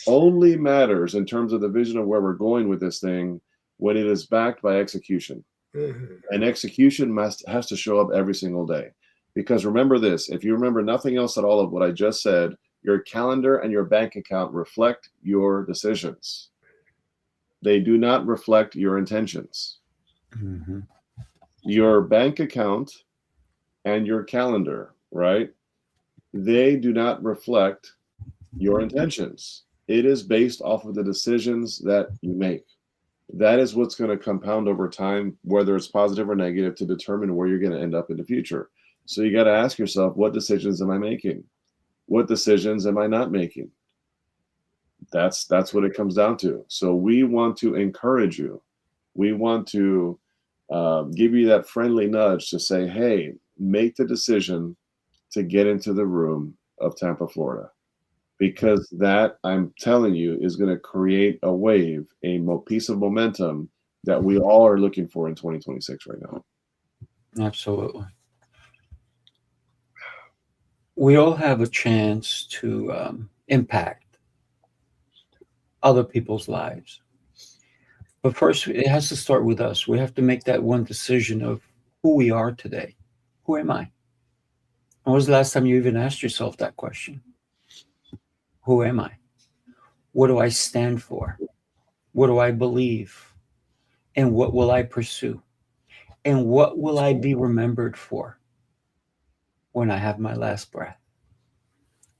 C: only matters in terms of the vision of where we're going with this thing when it is backed by execution. And execution has to show up every single day. Because remember this, if you remember nothing else at all of what I just said, your calendar and your bank account reflect your decisions. They do not reflect your intentions. Your bank account and your calendar, right? They do not reflect your intentions. It is based off of the decisions that you make. That is what's going to compound over time, whether it's positive or negative, to determine where you're going to end up in the future. So you got to ask yourself, what decisions am I making? What decisions am I not making? That's what it comes down to. So we want to encourage you. We want to give you that friendly nudge to say, hey, make the decision to get into the room of Tampa, Florida. Because that, I'm telling you, is going to create a wave, a piece of momentum that we all are looking for in 2026 right now.
B: Absolutely. We all have a chance to impact other people's lives. But first, it has to start with us. We have to make that one decision of who we are today. Who am I? When was the last time you even asked yourself that question? Who am I? What do I stand for? What do I believe? And what will I pursue? And what will I be remembered for when I have my last breath?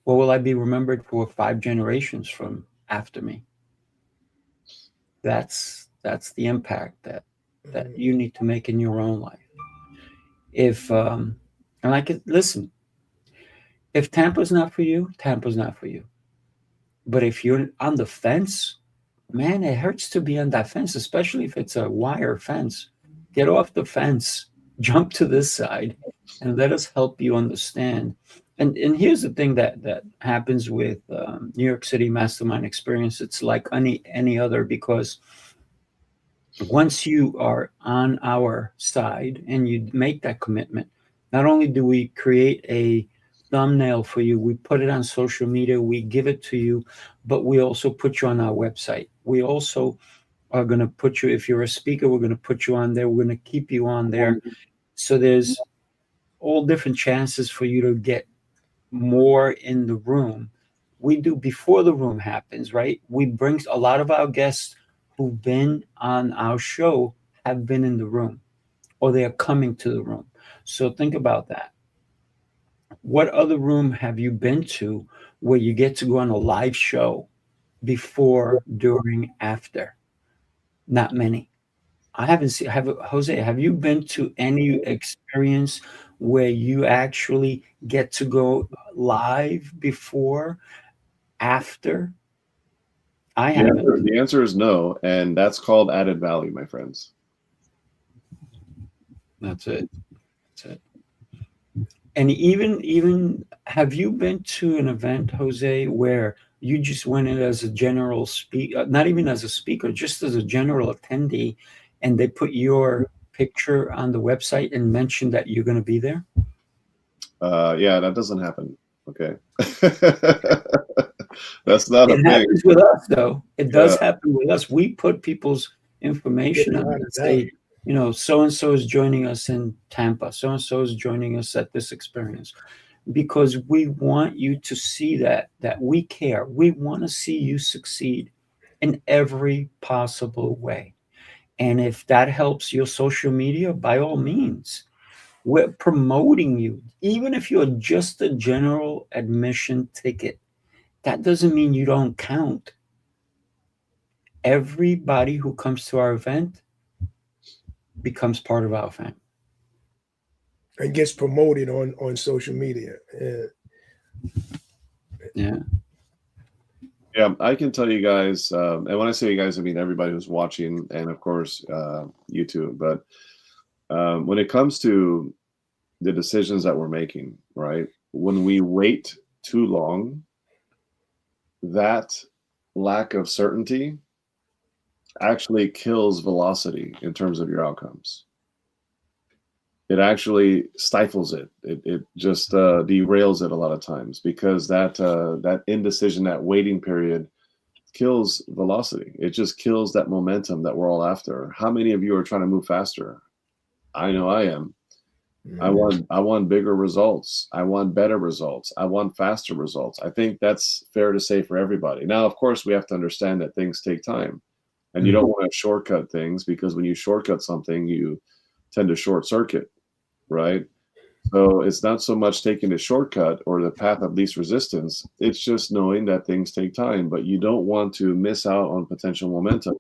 B: What will I be remembered for 5 generations from after me? That's the impact that you need to make in your own life. If and I could listen, if Tampa's not for you, Tampa's not for you. But if you're on the fence, man, it hurts to be on that fence, especially if it's a wire fence. Get off the fence, jump to this side, and let us help you understand. And here's the thing that happens with New York City Mastermind Experience. It's like any other, because once you are on our side and you make that commitment, not only do we create a thumbnail for you, we put it on social media, we give it to you, but we also put you on our website. We also are going to put you, if you're a speaker, we're going to put you on there. We're going to keep you on there. So there's all different chances for you to get more in the room. We do before the room happens, right? We bring a lot of our guests who've been on our show have been in the room, or they are coming to the room. So think about that. What other room have you been to where you get to go on a live show before, during, after? Not many. I haven't seen. Jose, have you been to any experience where you actually get to go live before, after? I haven't.
C: The answer is no, and that's called added value, my friends.
B: That's it. That's it. And even have you been to an event, Jose, where you just went in as a general speaker, not even as a speaker, just as a general attendee, and they put your picture on the website and mentioned that you're going to be there?
C: Yeah, that doesn't happen. Okay. That's not a thing.
B: It happens with us, though. It does happen with us. We put people's information on and say, you know, so-and-so is joining us in Tampa. So-and-so is joining us at this experience. Because we want you to see that we care. We want to see you succeed in every possible way. And if that helps your social media, by all means, we're promoting you. Even if you're just a general admission ticket, that doesn't mean you don't count. Everybody who comes to our event becomes part of our family.
D: And gets promoted on social media.
B: Yeah.
C: Yeah, I can tell you guys, and when I say you guys, I mean everybody who's watching, and of course, YouTube. But when it comes to the decisions that we're making, right? When we wait too long, that lack of certainty actually kills velocity in terms of your outcomes. It actually stifles it. It just derails it a lot of times, because that indecision, that waiting period, kills velocity. It just kills that momentum that we're all after. How many of you are trying to move faster? I know I am. Mm-hmm. I want bigger results. I want better results. I want faster results. I think that's fair to say for everybody. Now, of course, we have to understand that things take time, and you don't want to shortcut things, because when you shortcut something, you tend to short circuit. Right? So it's not so much taking the shortcut or the path of least resistance. It's just knowing that things take time, but you don't want to miss out on potential momentum.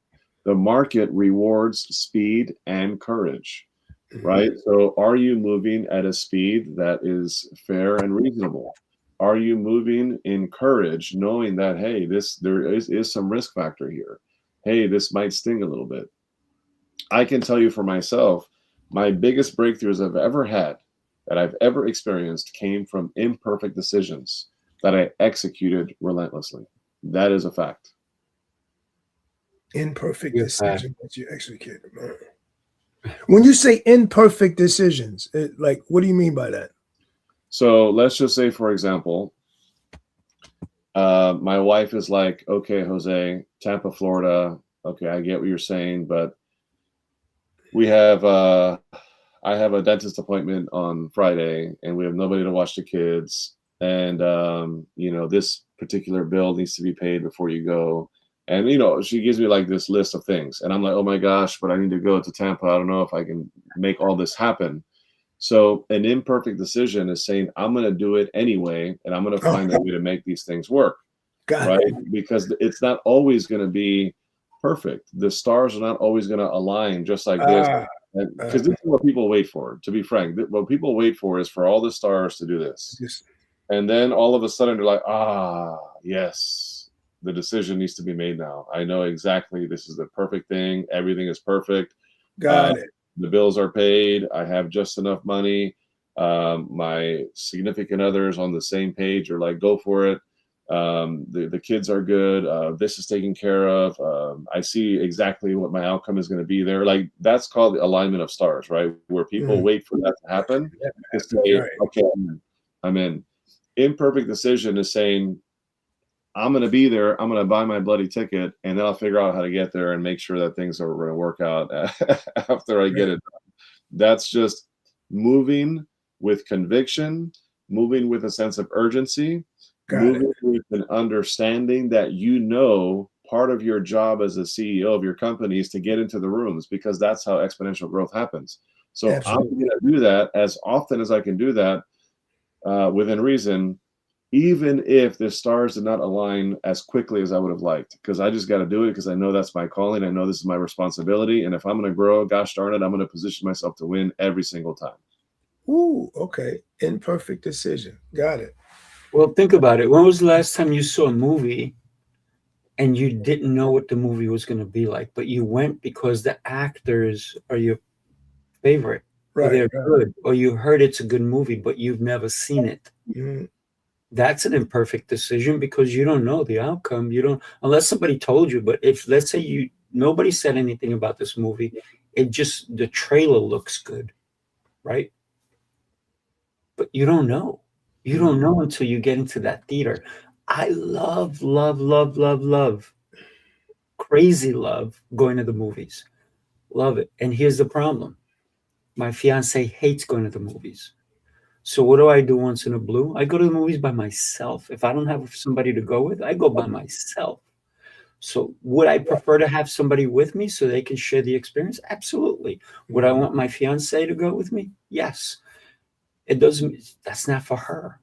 C: The market rewards speed and courage, right? So are you moving at a speed that is fair and reasonable? Are you moving in courage, knowing that, hey, there is some risk factor here. Hey, this might sting a little bit. I can tell you for myself, my biggest breakthroughs I've ever had, that I've ever experienced, came from imperfect decisions that I executed relentlessly. That is a fact.
D: Imperfect decisions that you executed. When you say imperfect decisions, like, what do you mean by that?
C: So let's just say, for example, My wife is like, okay, Jose, Tampa, Florida. Okay, I get what you're saying, but we have I have a dentist appointment on Friday, and we have nobody to watch the kids. And this particular bill needs to be paid before you go. And she gives me like this list of things, and I'm like, oh my gosh, but I need to go to Tampa. I don't know if I can make all this happen. So an imperfect decision is saying, I'm going to do it anyway, and I'm going to find a way to make these things work. Right? Because it's not always going to be perfect. The stars are not always going to align just like this. Because this is what people wait for, to be frank. What people wait for is for all the stars to do this. And then all of a sudden they're like, yes, the decision needs to be made now. I know exactly this is the perfect thing. Everything is perfect.
D: Got it.
C: The bills are paid. I have just enough money. My significant others on the same page are like, go for it. The kids are good. This is taken care of. I see exactly what my outcome is going to be there. Like, that's called the alignment of stars, right? Where people wait for that to happen. To say, okay, I'm in. Imperfect decision is saying, I'm going to be there. I'm going to buy my bloody ticket, and then I'll figure out how to get there and make sure that things are going to work out after I get it done. That's just moving with conviction, moving with a sense of urgency, moving with an understanding that part of your job as a CEO of your company is to get into the rooms, because that's how exponential growth happens. So I'm going to do that as often as I can do that within reason, even if the stars did not align as quickly as I would have liked, because I just got to do it because I know that's my calling. I know this is my responsibility. And if I'm going to grow, gosh darn it, I'm going to position myself to win every single time.
D: Ooh, okay. Imperfect decision. Got it.
B: Well, think about it. When was the last time you saw a movie and you didn't know what the movie was going to be like, but you went because the actors are your favorite, or they're good, or you heard it's a good movie, but you've never seen it? That's an imperfect decision because you don't know the outcome. You don't, unless somebody told you. But if, let's say, nobody said anything about this movie, the trailer looks good, right? But you don't know. You don't know until you get into that theater. I love, crazy love going to the movies. Love it. And here's the problem. My fiance hates going to the movies. So what do I do once in a blue? I go to the movies by myself. If I don't have somebody to go with, I go by myself. So would I prefer to have somebody with me so they can share the experience? Absolutely. Would I want my fiance to go with me? Yes. That's not for her.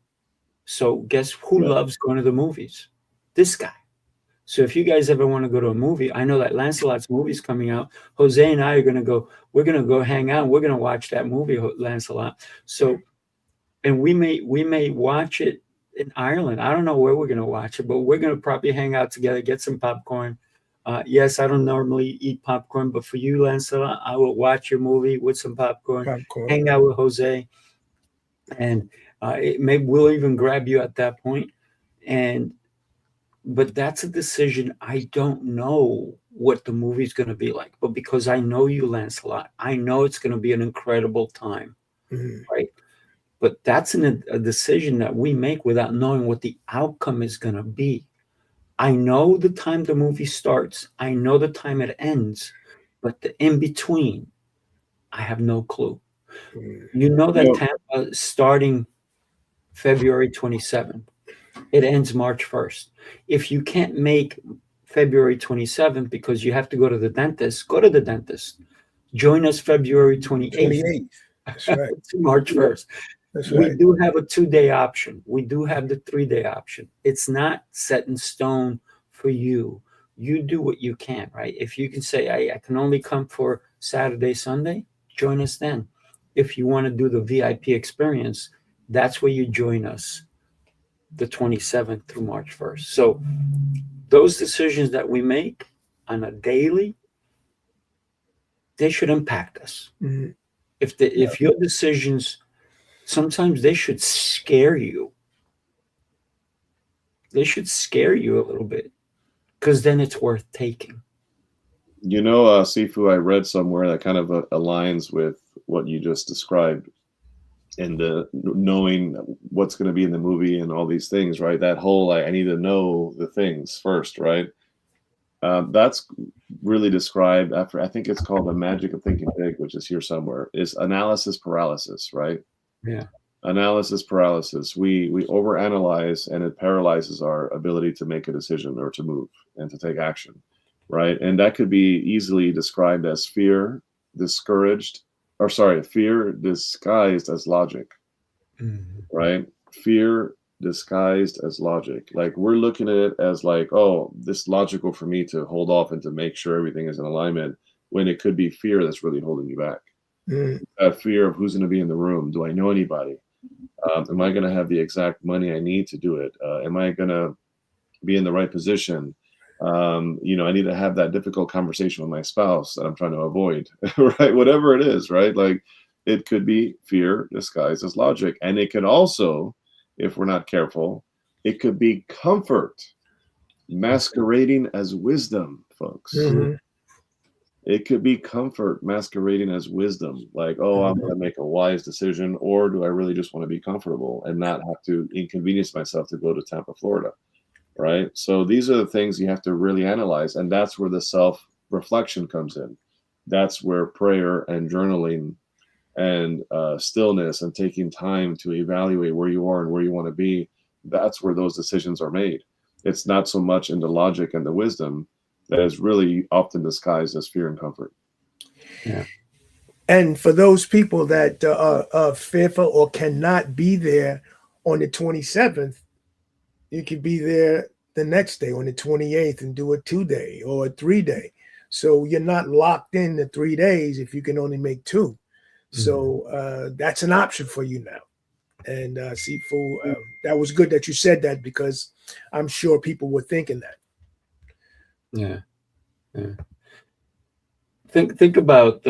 B: So guess who loves going to the movies? This guy. So if you guys ever want to go to a movie, I know that Lancelot's movie's coming out. Jose and I are going to go. We're going to go hang out. We're going to watch that movie, Lancelot. So, and we may watch it in Ireland. I don't know where we're going to watch it, but we're going to probably hang out together, get some popcorn. Yes, I don't normally eat popcorn, but for you, Lancelot, I will watch your movie with some popcorn. Hang out with Jose, and we'll even grab you at that point. But that's a decision. I don't know what the movie's going to be like, but because I know you, Lancelot, I know it's going to be an incredible time, right? But that's a decision that we make without knowing what the outcome is going to be. I know the time the movie starts. I know the time it ends, but the in between, I have no clue. You know that Tampa is starting February 27th. It ends March 1st. If you can't make February 27th because you have to go to the dentist, go to the dentist. Join us February 28th.
D: That's right.
B: To March 1st.
D: That's right.
B: We do have a 2-day option. We do have the 3-day option. It's not set in stone for you. You do what you can, right? If you can say, I can only come for Saturday, Sunday, join us then. If you want to do the VIP experience, that's where you join us, the 27th through March 1st. So those decisions that we make on a daily, they should impact us. If your decisions, sometimes they should scare you. They should scare you a little bit, because then it's worth taking.
C: Sifu, I read somewhere that kind of aligns with what you just described. and the knowing what's going to be in the movie and all these things, right? That whole, I need to know the things first, right? That's really described after, I think it's called The Magic of Thinking Big, which is here somewhere, is analysis paralysis, right?
B: Yeah.
C: Analysis paralysis. We overanalyze, and it paralyzes our ability to make a decision or to move and to take action, right? And that could be easily described as fear discouraged, or sorry, fear disguised as logic, right? Fear disguised as logic. Like, we're looking at it as like, oh, this is logical for me to hold off and to make sure everything is in alignment, when it could be fear that's really holding you back. That fear of who's going to be in the room. Do I know anybody? Am I going to have the exact money I need to do it? Am I going to be in the right position? I need to have that difficult conversation with my spouse that I'm trying to avoid, right? Whatever it is, right? Like, it could be fear disguised as logic. And it could also, if we're not careful, it could be comfort masquerading as wisdom, folks. It could be comfort masquerading as wisdom. Like, oh, I'm going to make a wise decision, or do I really just want to be comfortable and not have to inconvenience myself to go to Tampa, Florida, right? So these are the things you have to really analyze, and that's where the self-reflection comes in. That's where prayer and journaling and stillness and taking time to evaluate where you are and where you want to be, that's where those decisions are made. It's not so much in the logic and the wisdom that is really often disguised as fear and comfort.
B: Yeah.
D: And for those people that are fearful or cannot be there on the 27th, you could be there the next day on the 28th and do a 2-day or a 3-day. So you're not locked in the 3 days if you can only make 2. So that's an option for you now. And Sifu, that was good that you said that, because I'm sure people were thinking that.
B: Yeah. Think about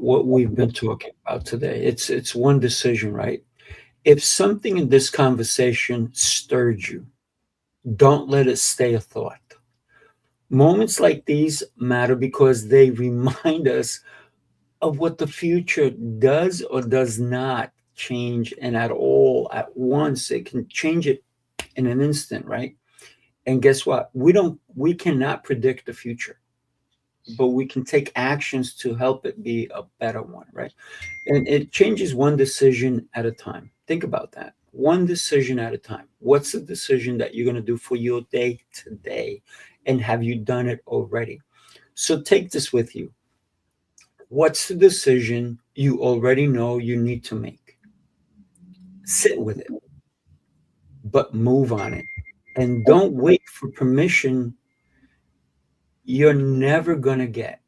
B: what we've been talking about today. It's one decision, right? If something in this conversation stirred you, don't let it stay a thought. Moments like these matter because they remind us of what the future does or does not change, and at all at once. It can change it in an instant, right? And guess what? We cannot predict the future, but we can take actions to help it be a better one, right? And it changes one decision at a time. Think about that. One decision at a time. What's the decision that you're going to do for your day today? And have you done it already? So take this with you. What's the decision you already know you need to make? Sit with it, but move on it. And don't wait for permission. You're never going to get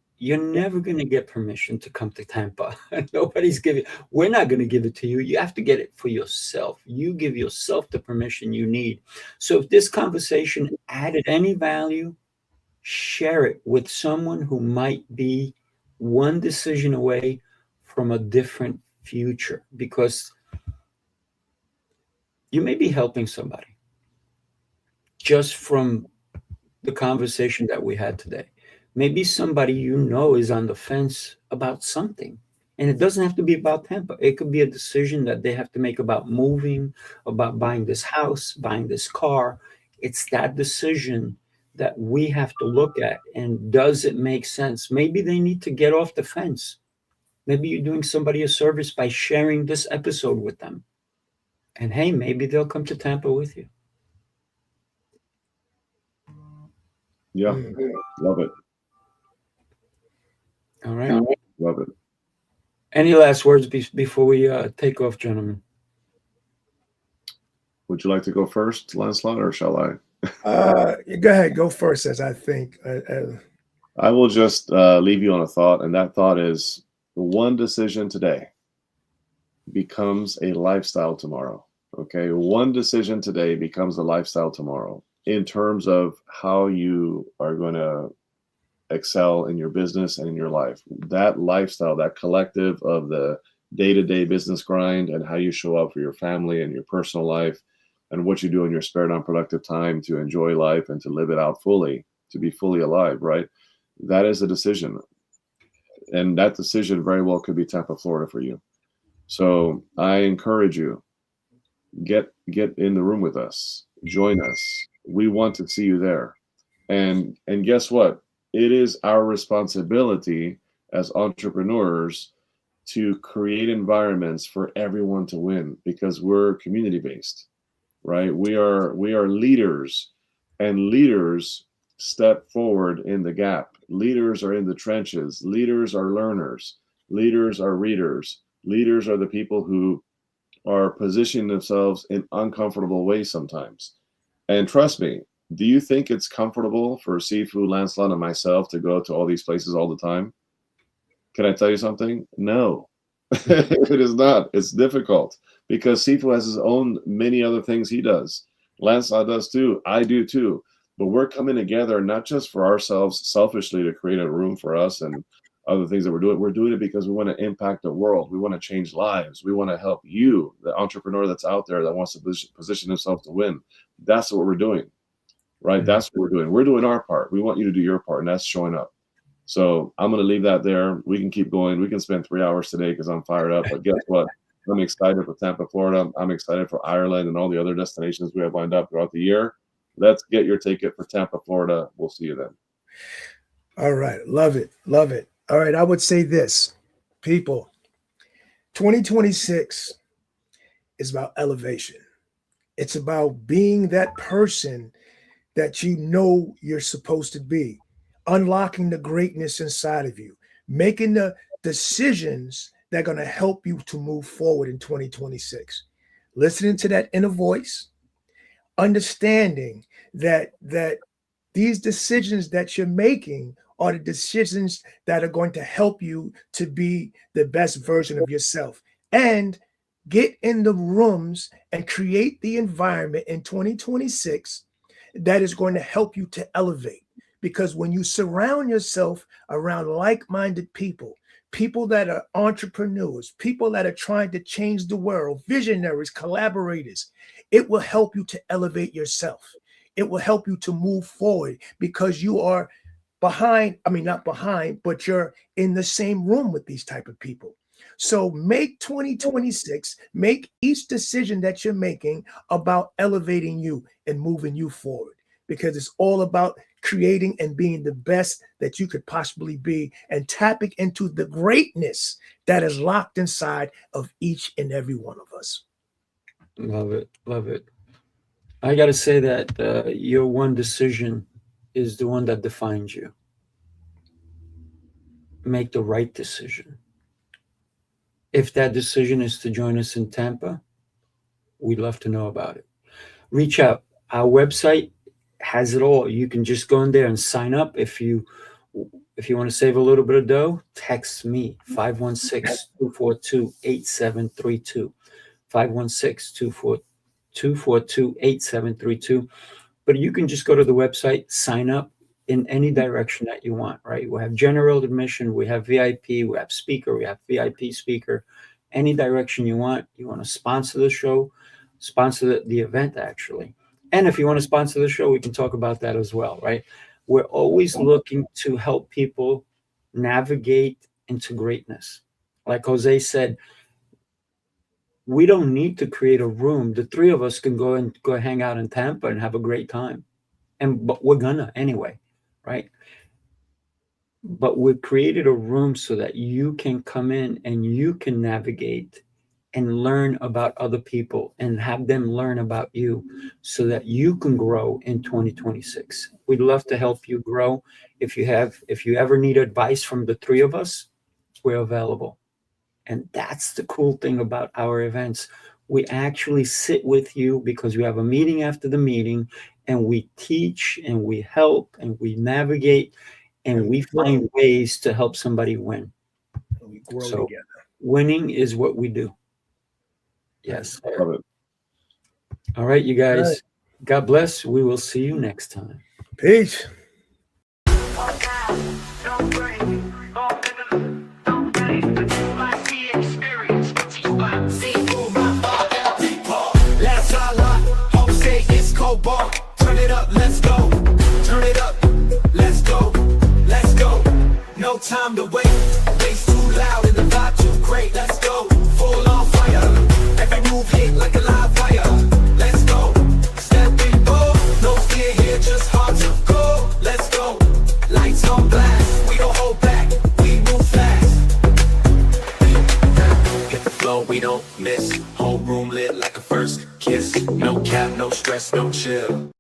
B: permission to come to Tampa. We're not going to give it to you. You have to get it for yourself. You give yourself the permission you need. So if this conversation added any value, share it with someone who might be one decision away from a different future, because you may be helping somebody just from the conversation that we had today. Maybe somebody is on the fence about something, and it doesn't have to be about Tampa. It could be a decision that they have to make about moving, about buying this house, buying this car. It's that decision that we have to look at, and does it make sense? Maybe they need to get off the fence. Maybe you're doing somebody a service by sharing this episode with them, and hey, maybe they'll come to Tampa with you.
C: Yeah, love it.
B: All right.
C: Love it.
B: Any last words before we take off, gentlemen?
C: Would you like to go first, Lancelot, or shall I?
D: Go ahead, go first, as I think.
C: I will just leave you on a thought, and that thought is, one decision today becomes a lifestyle tomorrow. Okay, one decision today becomes a lifestyle tomorrow, in terms of how you are going to excel in your business and in your life. That lifestyle, that collective of the day-to-day business grind, and how you show up for your family and your personal life, and what you do in your spare non-productive time to enjoy life and to live it out fully, to be fully alive, right? That is a decision. And that decision very well could be Tampa, Florida for you. So I encourage you, get in the room with us, join us. We want to see you there. And guess what? It is our responsibility as entrepreneurs to create environments for everyone to win, because we're community based, right? We are leaders, and leaders step forward in the gap. Leaders are in the trenches. Leaders are learners. Leaders are readers. Leaders are the people who are positioning themselves in uncomfortable ways sometimes. And trust me, do you think it's comfortable for Sifu, Lancelot, and myself to go to all these places all the time? Can I tell you something? No, it is not. It's difficult because Sifu has his own many other things he does. Lancelot does too. I do too. But we're coming together not just for ourselves selfishly to create a room for us and other things that we're doing. We're doing it because we want to impact the world. We want to change lives. We want to help you, the entrepreneur that's out there that wants to position himself to win. That's what we're doing, right? Mm-hmm. That's what we're doing. We're doing our part. We want you to do your part, and that's showing up. So I'm going to leave that there. We can keep going. We can spend 3 hours today because I'm fired up. But guess what? I'm excited for Tampa, Florida. I'm excited for Ireland and all the other destinations we have lined up throughout the year. Let's get your ticket for Tampa, Florida. We'll see you then.
D: All right. Love it. Love it. All right. I would say this, people, 2026 is about elevation. It's about being that person that you know you're supposed to be, unlocking the greatness inside of you, making the decisions that are going to help you to move forward in 2026. Listening to that inner voice, understanding that these decisions that you're making are the decisions that are going to help you to be the best version of yourself, and get in the rooms and create the environment in 2026 that is going to help you to elevate. Because when you surround yourself around like-minded people, people that are entrepreneurs, people that are trying to change the world, visionaries, collaborators, it will help you to elevate yourself. It will help you to move forward because you are not behind, but you're in the same room with these type of people. So make 2026, make each decision that you're making about elevating you and moving you forward, because it's all about creating and being the best that you could possibly be and tapping into the greatness that is locked inside of each and every one of us.
B: Love it. Love it. I got to say that your one decision is the one that defines you. Make the right decision. If that decision is to join us in Tampa, we'd love to know about it. Reach out. Our website has it all. You can just go in there and sign up. If you want to save a little bit of dough, text me 516-242-8732. 516-242-8732. But you can just go to the website, sign up in any direction that you want, right? We have general admission, we have VIP, we have speaker, we have VIP speaker, any direction you want. You want to sponsor the show, sponsor the event actually. And if you want to sponsor the show, we can talk about that as well, right? We're always looking to help people navigate into greatness. Like Jose said, we don't need to create a room. The three of us can go hang out in Tampa and have a great time. But we're gonna anyway, right? But we've created a room so that you can come in and you can navigate and learn about other people and have them learn about you so that you can grow in 2026. We'd love to help you grow. If you ever need advice from the three of us, we're available. And that's the cool thing about our events. We actually sit with you because we have a meeting after the meeting, and we teach and we help and we navigate and we find ways to help somebody win.
D: We grow together.
B: Winning is what we do. Yes.
C: Love it.
B: All right, you guys.
D: All right.
B: God bless. We will see you next time.
D: Peace.
E: Turn it up, let's go. Turn it up, let's go. Let's go. No time to wait. Bass too loud and the vibe too great. Let's go. Full on. but we don't miss. Whole room lit like a first kiss. No cap, no stress, no chill.